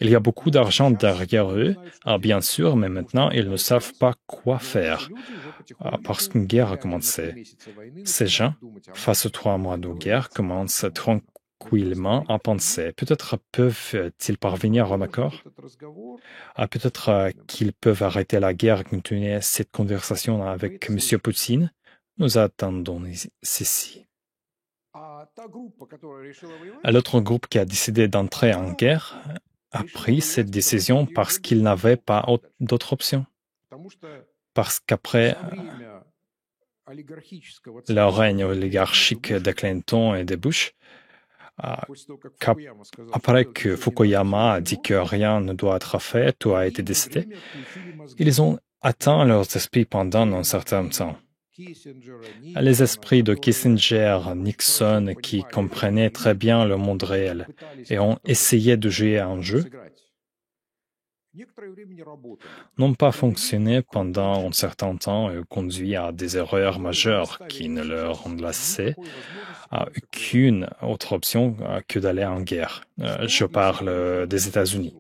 Il y a beaucoup d'argent derrière eux, bien sûr, mais maintenant ils ne savent pas quoi faire parce qu'une guerre a commencé. Ces gens, face aux 3 mois de guerre, commencent tranquillement à penser. Peut-être peuvent-ils parvenir à un accord? Peut-être qu'ils peuvent arrêter la guerre et continuer cette conversation avec M. Poutine. Nous attendons ceci. L'autre groupe qui a décidé d'entrer en guerre a pris cette décision parce qu'il n'avait pas d'autre option. Parce qu'après le règne oligarchique de Clinton et de Bush, après que Fukuyama a dit que rien ne doit être fait, tout a été décidé, ils ont atteint leurs esprits pendant un certain temps. Les esprits de Kissinger, Nixon, qui comprenaient très bien le monde réel et ont essayé de jouer un jeu, n'ont pas fonctionné pendant un certain temps et ont conduit à des erreurs majeures qui ne leur ont laissé aucune autre option que d'aller en guerre. Je parle des États-Unis.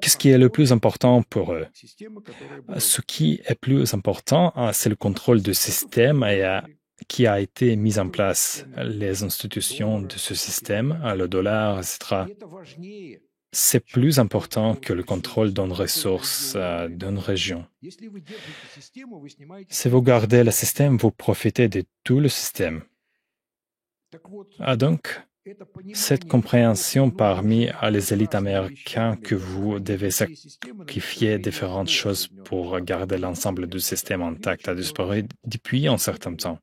Qu'est-ce qui est le plus important pour eux? Ce qui est plus important, c'est le contrôle du système qui a été mis en place, les institutions de ce système, le dollar, etc. C'est plus important que le contrôle d'une ressource d'une région. Si vous gardez le système, vous profitez de tout le système. Donc, Cette compréhension parmi les élites américaines que vous devez sacrifier différentes choses pour garder l'ensemble du système intact a disparu depuis un certain temps.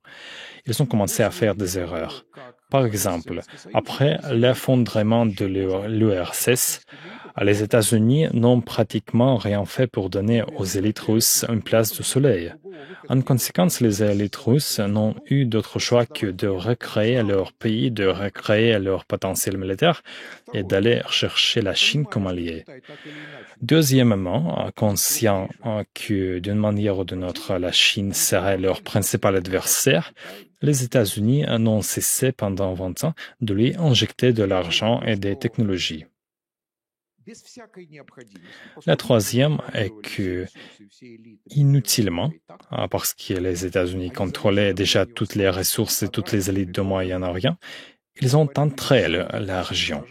Ils ont commencé à faire des erreurs. Par exemple, après l'effondrement de l'URSS, les États-Unis n'ont pratiquement rien fait pour donner aux élites russes une place du soleil. En conséquence, les élites russes n'ont eu d'autre choix que de recréer leur pays, de recréer leur potentiel militaire et d'aller chercher la Chine comme allié. Deuxièmement, conscient que d'une manière ou d'une autre, la Chine serait leur principal adversaire, les États-Unis n'ont cessé pendant 20 ans de lui injecter de l'argent et des technologies. La troisième est que, inutilement, parce que les États-Unis contrôlaient déjà toutes les ressources et toutes les élites du Moyen-Orient, ils ont entré la région.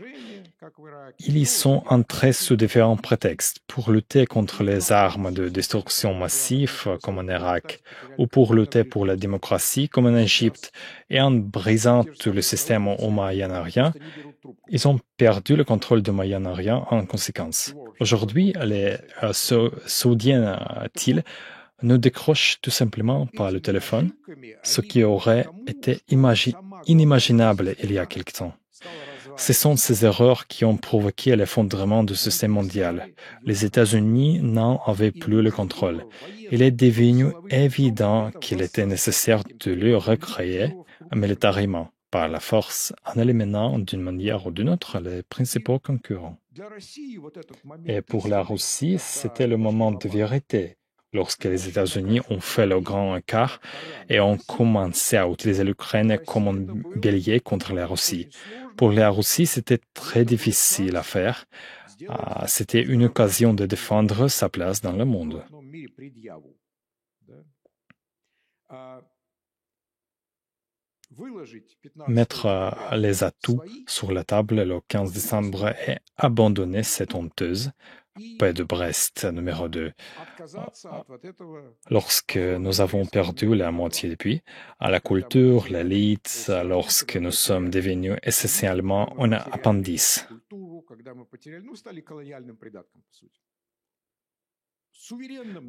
Ils y sont entrés sous différents prétextes, pour lutter contre les armes de destruction massive, comme en Irak, ou pour lutter pour la démocratie, comme en Égypte, et en brisant tout le système au Moyen-Orient, ils ont perdu le contrôle du Moyen-Orient en conséquence. Aujourd'hui, les Saoudiens ne décrochent tout simplement pas le téléphone, ce qui aurait été inimaginable il y a quelque temps. Ce sont ces erreurs qui ont provoqué l'effondrement du système mondial. Les États-Unis n'en avaient plus le contrôle. Il est devenu évident qu'il était nécessaire de le recréer militairement, par la force, en éliminant d'une manière ou d'une autre les principaux concurrents. Et pour la Russie, c'était le moment de vérité, lorsque les États-Unis ont fait le grand écart et ont commencé à utiliser l'Ukraine comme un bélier contre la Russie. Pour la Russie, c'était très difficile à faire. C'était une occasion de défendre sa place dans le monde. Mettre les atouts sur la table le 15 décembre et abandonner cette honteuse paix de Brest numéro 2. Lorsque nous avons perdu la moitié depuis, à la culture, l'élite, lorsque nous sommes devenus essentiellement un appendice.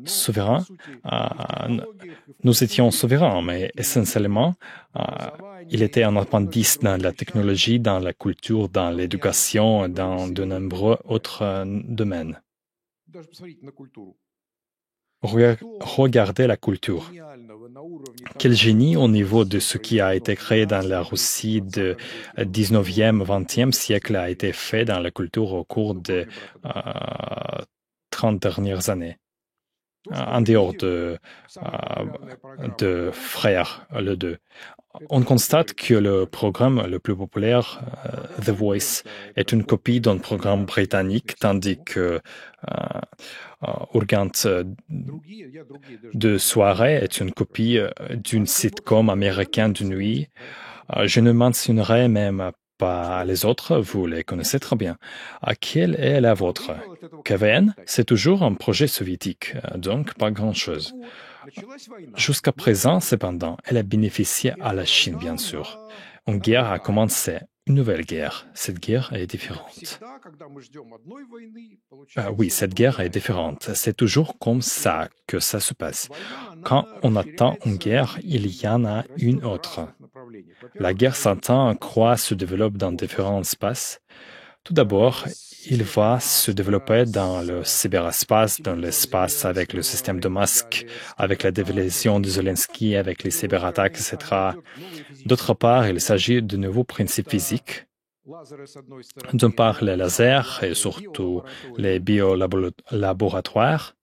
Souverain, nous étions souverains, mais essentiellement, il était un appendice dans la technologie, dans la culture, dans l'éducation, dans de nombreux autres domaines. Regardez la culture. Quel génie au niveau de ce qui a été créé dans la Russie du 19e, 20e siècle a été fait dans la culture au cours des 30 dernières années. En dehors de Frères, le 2. On constate que le programme le plus populaire, The Voice, est une copie d'un programme britannique, tandis que Urgent de soirée est une copie d'une sitcom américaine de nuit. Je ne mentionnerai même pas les autres, vous les connaissez très bien. Quelle est la vôtre? KVN, c'est toujours un projet soviétique, donc pas grand-chose. Jusqu'à présent, cependant, elle a bénéficié à la Chine, bien sûr. Une guerre a commencé, une nouvelle guerre. Cette guerre est différente. Oui, cette guerre est différente. C'est toujours comme ça que ça se passe. Quand on attend une guerre, il y en a une autre. La guerre s'entend, croît, se développe dans différents espaces. Tout d'abord, il va se développer dans le cyberespace, dans l'espace avec le système de Musk, avec la dévaluation de Zelensky, avec les cyberattaques, etc. D'autre part, il s'agit de nouveaux principes physiques. D'une part, les lasers et surtout les biolaboratoires,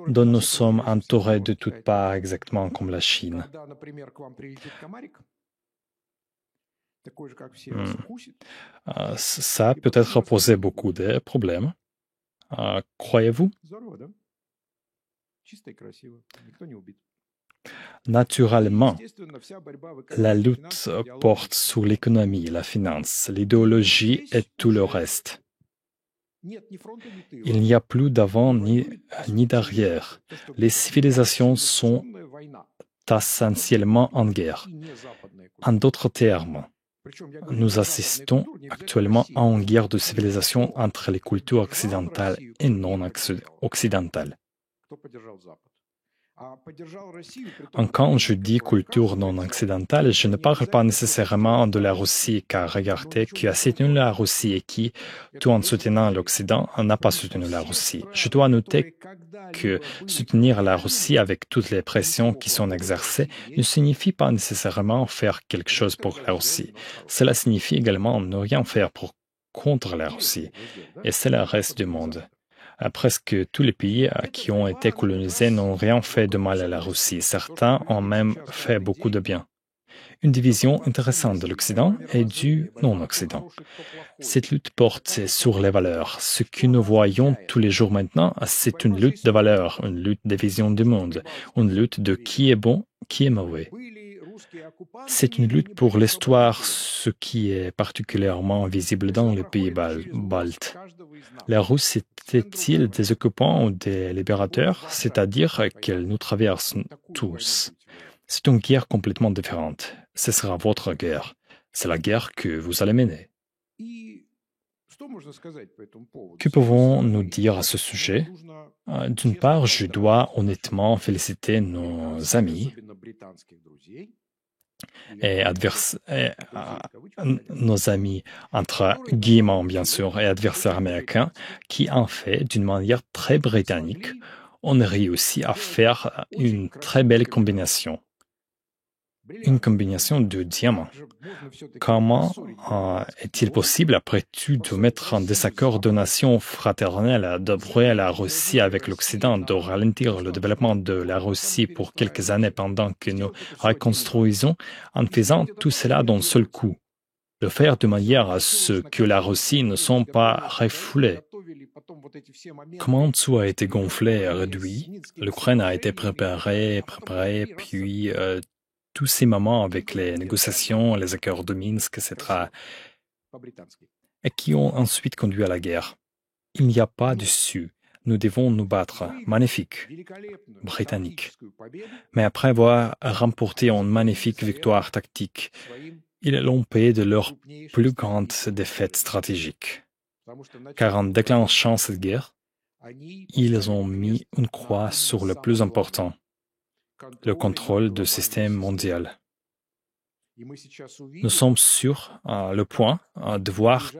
dont nous sommes entourés de toutes parts exactement comme la Chine. Ça peut-être poser beaucoup de problèmes. Croyez-vous? Naturellement, la lutte porte sur l'économie, la finance, l'idéologie et tout le reste. Il n'y a plus d'avant ni d'arrière. Les civilisations sont essentiellement en guerre. En d'autres termes, Nous assistons actuellement à une guerre de civilisation entre les cultures occidentales et non occidentales. Quand je dis culture non occidentale, je ne parle pas nécessairement de la Russie, car regardez qui a soutenu la Russie et qui, tout en soutenant l'Occident, n'a pas soutenu la Russie. Je dois noter que soutenir la Russie avec toutes les pressions qui sont exercées ne signifie pas nécessairement faire quelque chose pour la Russie. Cela signifie également ne rien faire contre la Russie. Et c'est le reste du monde. Presque tous les pays qui ont été colonisés n'ont rien fait de mal à la Russie. Certains ont même fait beaucoup de bien. Une division intéressante de l'Occident et du non-Occident. Cette lutte porte sur les valeurs. Ce que nous voyons tous les jours maintenant, c'est une lutte de valeurs, une lutte de vision du monde, une lutte de qui est bon, qui est mauvais. C'est une lutte pour l'histoire, ce qui est particulièrement visible dans les pays baltes. La Russie était-il des occupants ou des libérateurs, c'est-à-dire qu'elle nous traverse tous. C'est une guerre complètement différente. Ce sera votre guerre. C'est la guerre que vous allez mener. Que pouvons-nous dire à ce sujet? D'une part, je dois honnêtement féliciter nos amis et nos amis entre guillemets bien sûr et adversaires américains qui en fait d'une manière très britannique ont réussi à faire une très belle combinaison. Une combinaison de diamants. Comment est-il possible, après tout, de mettre en désaccord deux nations fraternelles, d'ouvrir la Russie avec l'Occident, de ralentir le développement de la Russie pour quelques années pendant que nous reconstruisons, en faisant tout cela d'un seul coup? De faire de manière à ce que la Russie ne soit pas refoulée. Comment tout a été gonflé et réduit? L'Ukraine a été préparée, puis tous ces moments avec les négociations, les accords de Minsk, etc., et qui ont ensuite conduit à la guerre. Il n'y a pas d'issue. Nous devons nous battre. Magnifique. Britannique. Mais après avoir remporté une magnifique victoire tactique, ils l'ont payé de leur plus grande défaite stratégique. Car en déclenchant cette guerre, ils ont mis une croix sur le plus important, le contrôle du système mondial. Nous sommes sur le point de voir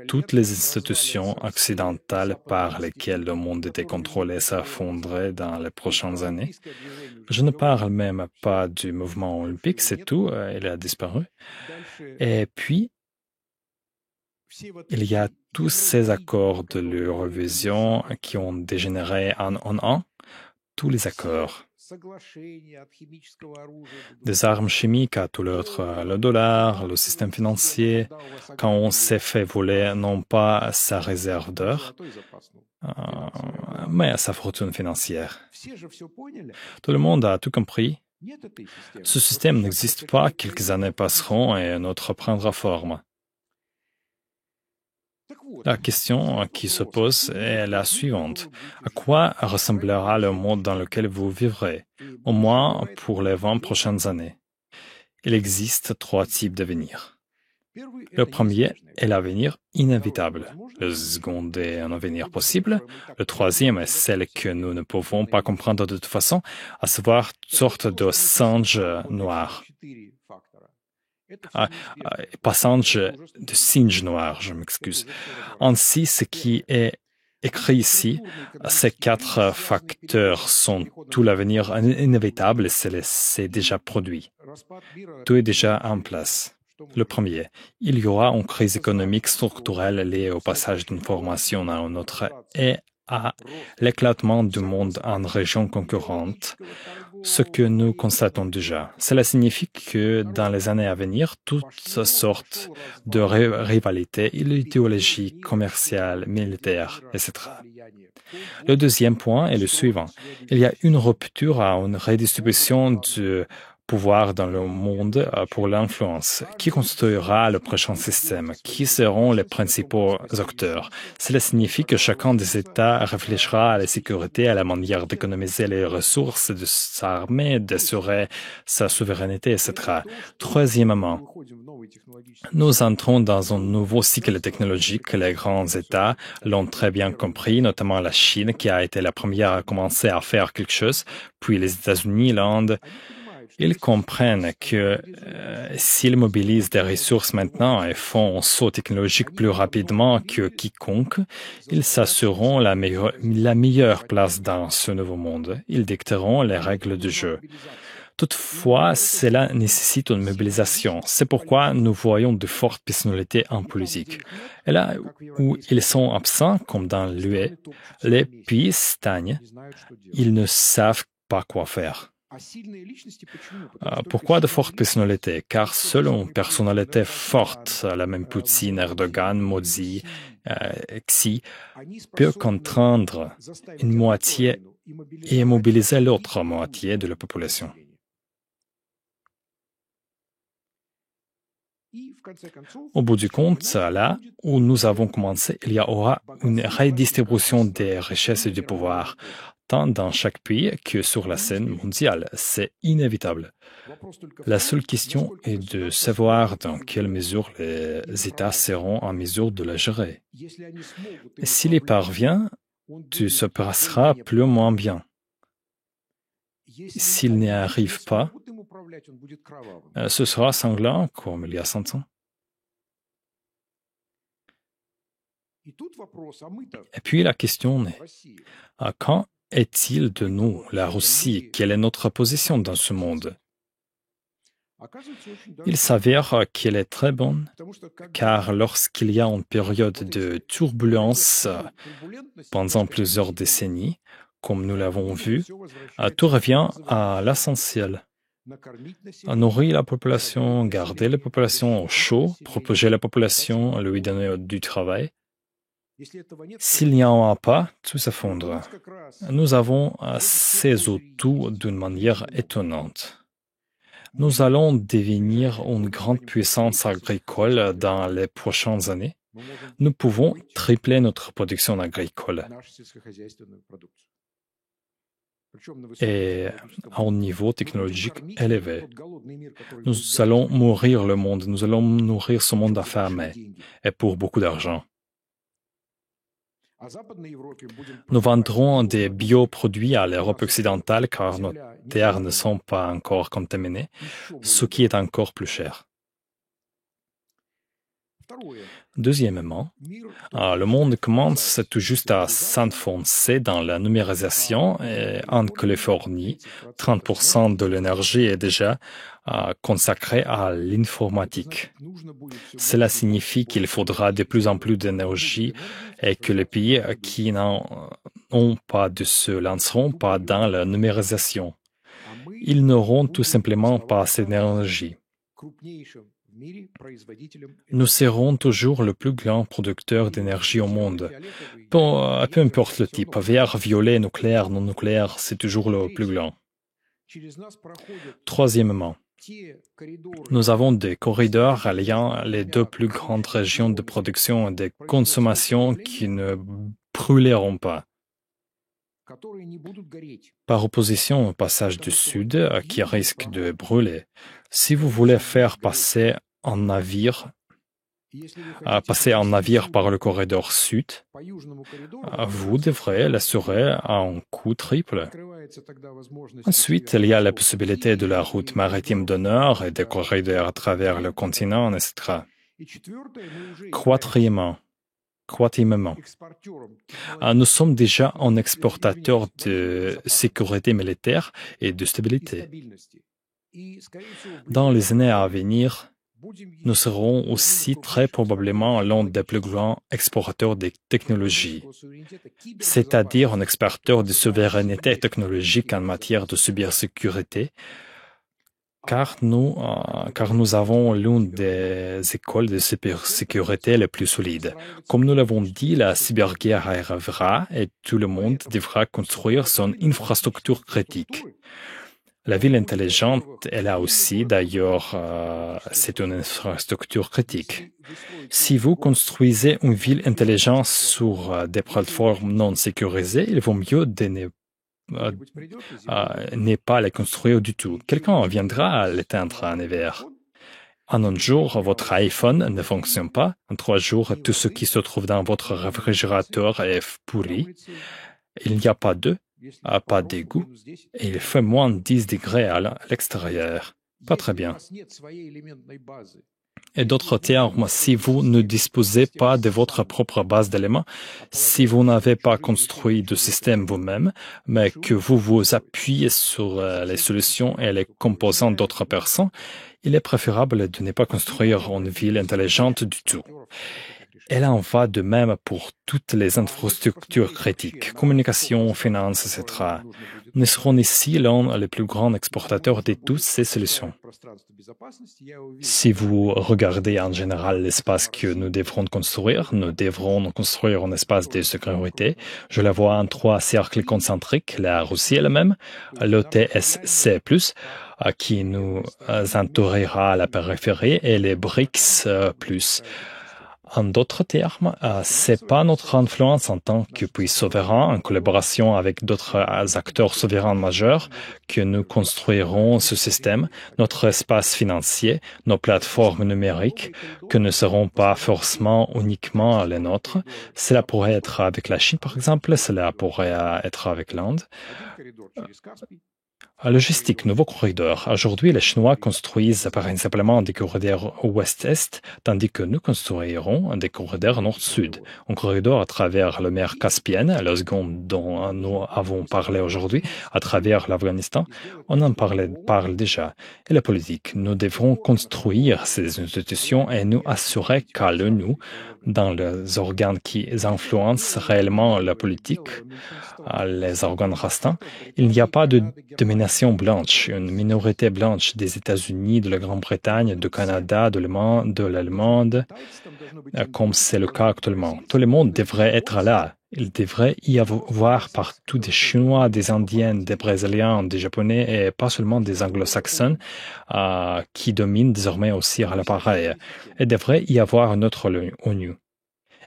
toutes les institutions occidentales par lesquelles le monde était contrôlé s'effondrer dans les prochaines années. Je ne parle même pas du mouvement olympique, c'est tout, il a disparu. Et puis, il y a tous ces accords de l'Eurovision qui ont dégénéré en un an, tous les accords. Des armes chimiques à tout l'autre, le dollar, le système financier, quand on s'est fait voler non pas sa réserve d'or, mais sa fortune financière. Tout le monde a tout compris. Ce système n'existe pas, quelques années passeront et un autre prendra forme. La question qui se pose est la suivante. À quoi ressemblera le monde dans lequel vous vivrez, au moins pour les 20 prochaines années? Il existe 3 types d'avenir. Le premier est l'avenir inévitable. Le second est un avenir possible. Le troisième est celle que nous ne pouvons pas comprendre de toute façon, à savoir une sorte de singe noir. Pas singe, de singe noir, je m'excuse. Ainsi, ce qui est écrit ici, ces 4 facteurs sont tout l'avenir inévitable et c'est déjà produit. Tout est déjà en place. Le premier, il y aura une crise économique structurelle liée au passage d'une formation à une autre et à l'éclatement du monde en régions concurrentes, ce que nous constatons déjà. Cela signifie que dans les années à venir, toutes sortes de rivalités idéologiques, commerciales, militaires, etc. Le deuxième point est le suivant. Il y a une rupture à une redistribution du pouvoir dans le monde pour l'influence. Qui construira le prochain système? Qui seront les principaux acteurs? Cela signifie que chacun des États réfléchira à la sécurité, à la manière d'économiser les ressources, de s'armer, d'assurer sa souveraineté, etc. Troisièmement, nous entrons dans un nouveau cycle technologique. Les grands États l'ont très bien compris, notamment la Chine, qui a été la première à commencer à faire quelque chose, puis les États-Unis, l'Inde. Ils comprennent que s'ils mobilisent des ressources maintenant et font un saut technologique plus rapidement que quiconque, ils s'assureront la meilleure place dans ce nouveau monde. Ils dicteront les règles du jeu. Toutefois, cela nécessite une mobilisation. C'est pourquoi nous voyons de fortes personnalités en politique. Et là où ils sont absents, comme dans l'UE, les pays stagnent. Ils ne savent pas quoi faire. Pourquoi de fortes personnalités? Car seule une personnalité forte, la même Poutine, Erdogan, Modi, Xi, peut contraindre une moitié et mobiliser l'autre moitié de la population. Au bout du compte, là où nous avons commencé, il y aura une redistribution des richesses et du pouvoir, tant dans chaque pays que sur la scène mondiale. C'est inévitable. La seule question est de savoir dans quelle mesure les États seront en mesure de la gérer. S'il y parvient, tout se passera plus ou moins bien. S'il n'y arrive pas, ce sera sanglant comme il y a 100 ans. Et puis la question est, quand est-il de nous, la Russie? Quelle est notre position dans ce monde? Il s'avère qu'elle est très bonne, car lorsqu'il y a une période de turbulence pendant plusieurs décennies, comme nous l'avons vu, tout revient à l'essentiel. Nourrir la population, garder la population au chaud, protéger la population, lui donner du travail. S'il n'y en a pas, tout s'effondre. Nous avons ces atouts d'une manière étonnante. Nous allons devenir une grande puissance agricole dans les prochaines années. Nous pouvons tripler notre production agricole. Et à un niveau technologique élevé. Nous allons nourrir le monde, nous allons nourrir ce monde affamé, et pour beaucoup d'argent. Nous vendrons des bioproduits à l'Europe occidentale car nos terres ne sont pas encore contaminées, ce qui est encore plus cher. Deuxièmement, le monde commence tout juste à s'enfoncer dans la numérisation et en Californie, 30% de l'énergie est déjà consacrée à l'informatique. Cela signifie qu'il faudra de plus en plus d'énergie et que les pays qui n'en ont pas de se lanceront pas dans la numérisation. Ils n'auront tout simplement pas assez d'énergie. Nous serons toujours le plus grand producteur d'énergie au monde. Peu importe le type, vert, violet, nucléaire, non nucléaire, c'est toujours le plus grand. Troisièmement, nous avons des corridors alliant les deux plus grandes régions de production et de consommation qui ne brûleront pas. Par opposition au passage du Sud, qui risque de brûler, si vous voulez faire passer un navire par le corridor Sud, vous devrez l'assurer à un coût triple. Ensuite, il y a la possibilité de la route maritime du Nord et des corridors à travers le continent, etc. Quatrièmement, nous sommes déjà un exportateur de sécurité militaire et de stabilité. Dans les années à venir, nous serons aussi très probablement l'un des plus grands exportateurs de technologies, c'est-à-dire un exportateur de souveraineté technologique en matière de cybersécurité, car nous avons l'une des écoles de cybersécurité les plus solides. Comme nous l'avons dit, la cyberguerre arrivera et tout le monde devra construire son infrastructure critique. La ville intelligente est là aussi, d'ailleurs, c'est une infrastructure critique. Si vous construisez une ville intelligente sur des plateformes non sécurisées, il vaut mieux ne pas les construire du tout. Quelqu'un viendra l'éteindre en hiver. En un jour, votre iPhone ne fonctionne pas. En 3 jours, tout ce qui se trouve dans votre réfrigérateur est pourri. Il n'y a pas d'eau, pas d'égout, et il fait moins de 10 degrés à l'extérieur. Pas très bien. Et d'autres termes, si vous ne disposez pas de votre propre base d'éléments, si vous n'avez pas construit de système vous-même, mais que vous vous appuyez sur les solutions et les composants d'autres personnes, il est préférable de ne pas construire une ville intelligente du tout. Et là, on va de même pour toutes les infrastructures critiques, communication, finances, etc. Nous serons ici l'un des plus grands exportateurs de toutes ces solutions. Si vous regardez en général l'espace que nous devrons construire un espace de sécurité. Je la vois en 3 cercles concentriques, la Russie elle-même, l'OTSC+, qui nous entourera à la périphérie, et les BRICS+. En d'autres termes, c'est pas notre influence en tant que pays souverain, en collaboration avec d'autres acteurs souverains majeurs, que nous construirons ce système, notre espace financier, nos plateformes numériques, que ne seront pas forcément uniquement les nôtres. Cela pourrait être avec la Chine, par exemple, cela pourrait être avec l'Inde. Logistique, nouveau corridor. Aujourd'hui, les Chinois construisent principalement des corridors ouest-est, tandis que nous construirons des corridors nord-sud. Un corridor à travers la mer Caspienne, le second dont nous avons parlé aujourd'hui, à travers l'Afghanistan. On en parle déjà. Et la politique, nous devrons construire ces institutions et nous assurer qu'à l'ONU, dans les organes qui influencent réellement la politique, les organes restants, il n'y a pas de domination blanche, une minorité blanche des États-Unis, de la Grande-Bretagne, du Canada, de l'Allemagne, comme c'est le cas actuellement. Tout le monde devrait être là. Il devrait y avoir partout des Chinois, des Indiens, des Brésiliens, des Japonais et pas seulement des Anglo-Saxons qui dominent désormais aussi à l'appareil. Il devrait y avoir une autre ONU.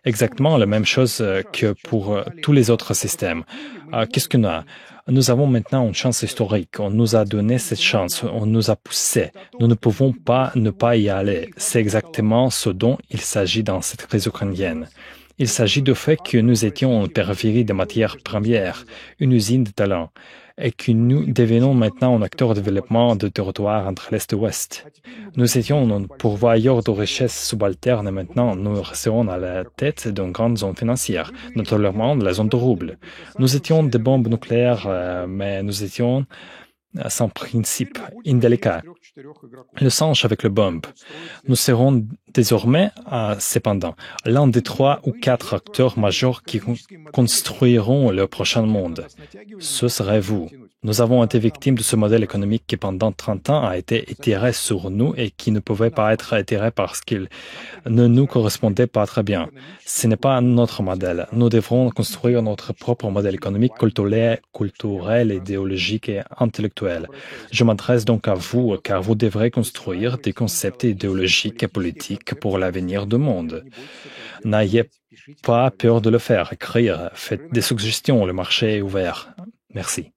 Exactement la même chose que pour tous les autres systèmes. Qu'est-ce qu'on a? Nous avons maintenant une chance historique. On nous a donné cette chance. On nous a poussé. Nous ne pouvons pas ne pas y aller. C'est exactement ce dont il s'agit dans cette crise ukrainienne. Il s'agit du fait que nous étions en périphérie des matières premières, une usine de talent, et que nous devenons maintenant un acteur de développement de territoire entre l'Est et l'Ouest. Nous étions un pourvoyeur de richesses subalternes et maintenant nous restons à la tête d'une grande zone financière, notamment la zone de rouble. Nous étions des bombes nucléaires, mais nous étions sans principe, indélicat. Le singe avec le bombe. Nous serons désormais, cependant, l'un des 3 ou 4 acteurs majeurs qui construiront le prochain monde. Ce serait vous. Nous avons été victimes de ce modèle économique qui pendant 30 ans a été étiré sur nous et qui ne pouvait pas être étiré parce qu'il ne nous correspondait pas très bien. Ce n'est pas notre modèle. Nous devrons construire notre propre modèle économique, culturel, idéologique et intellectuel. Je m'adresse donc à vous, car vous devrez construire des concepts idéologiques et politiques pour l'avenir du monde. N'ayez pas peur de le faire, écrire, faites des suggestions, le marché est ouvert. Merci.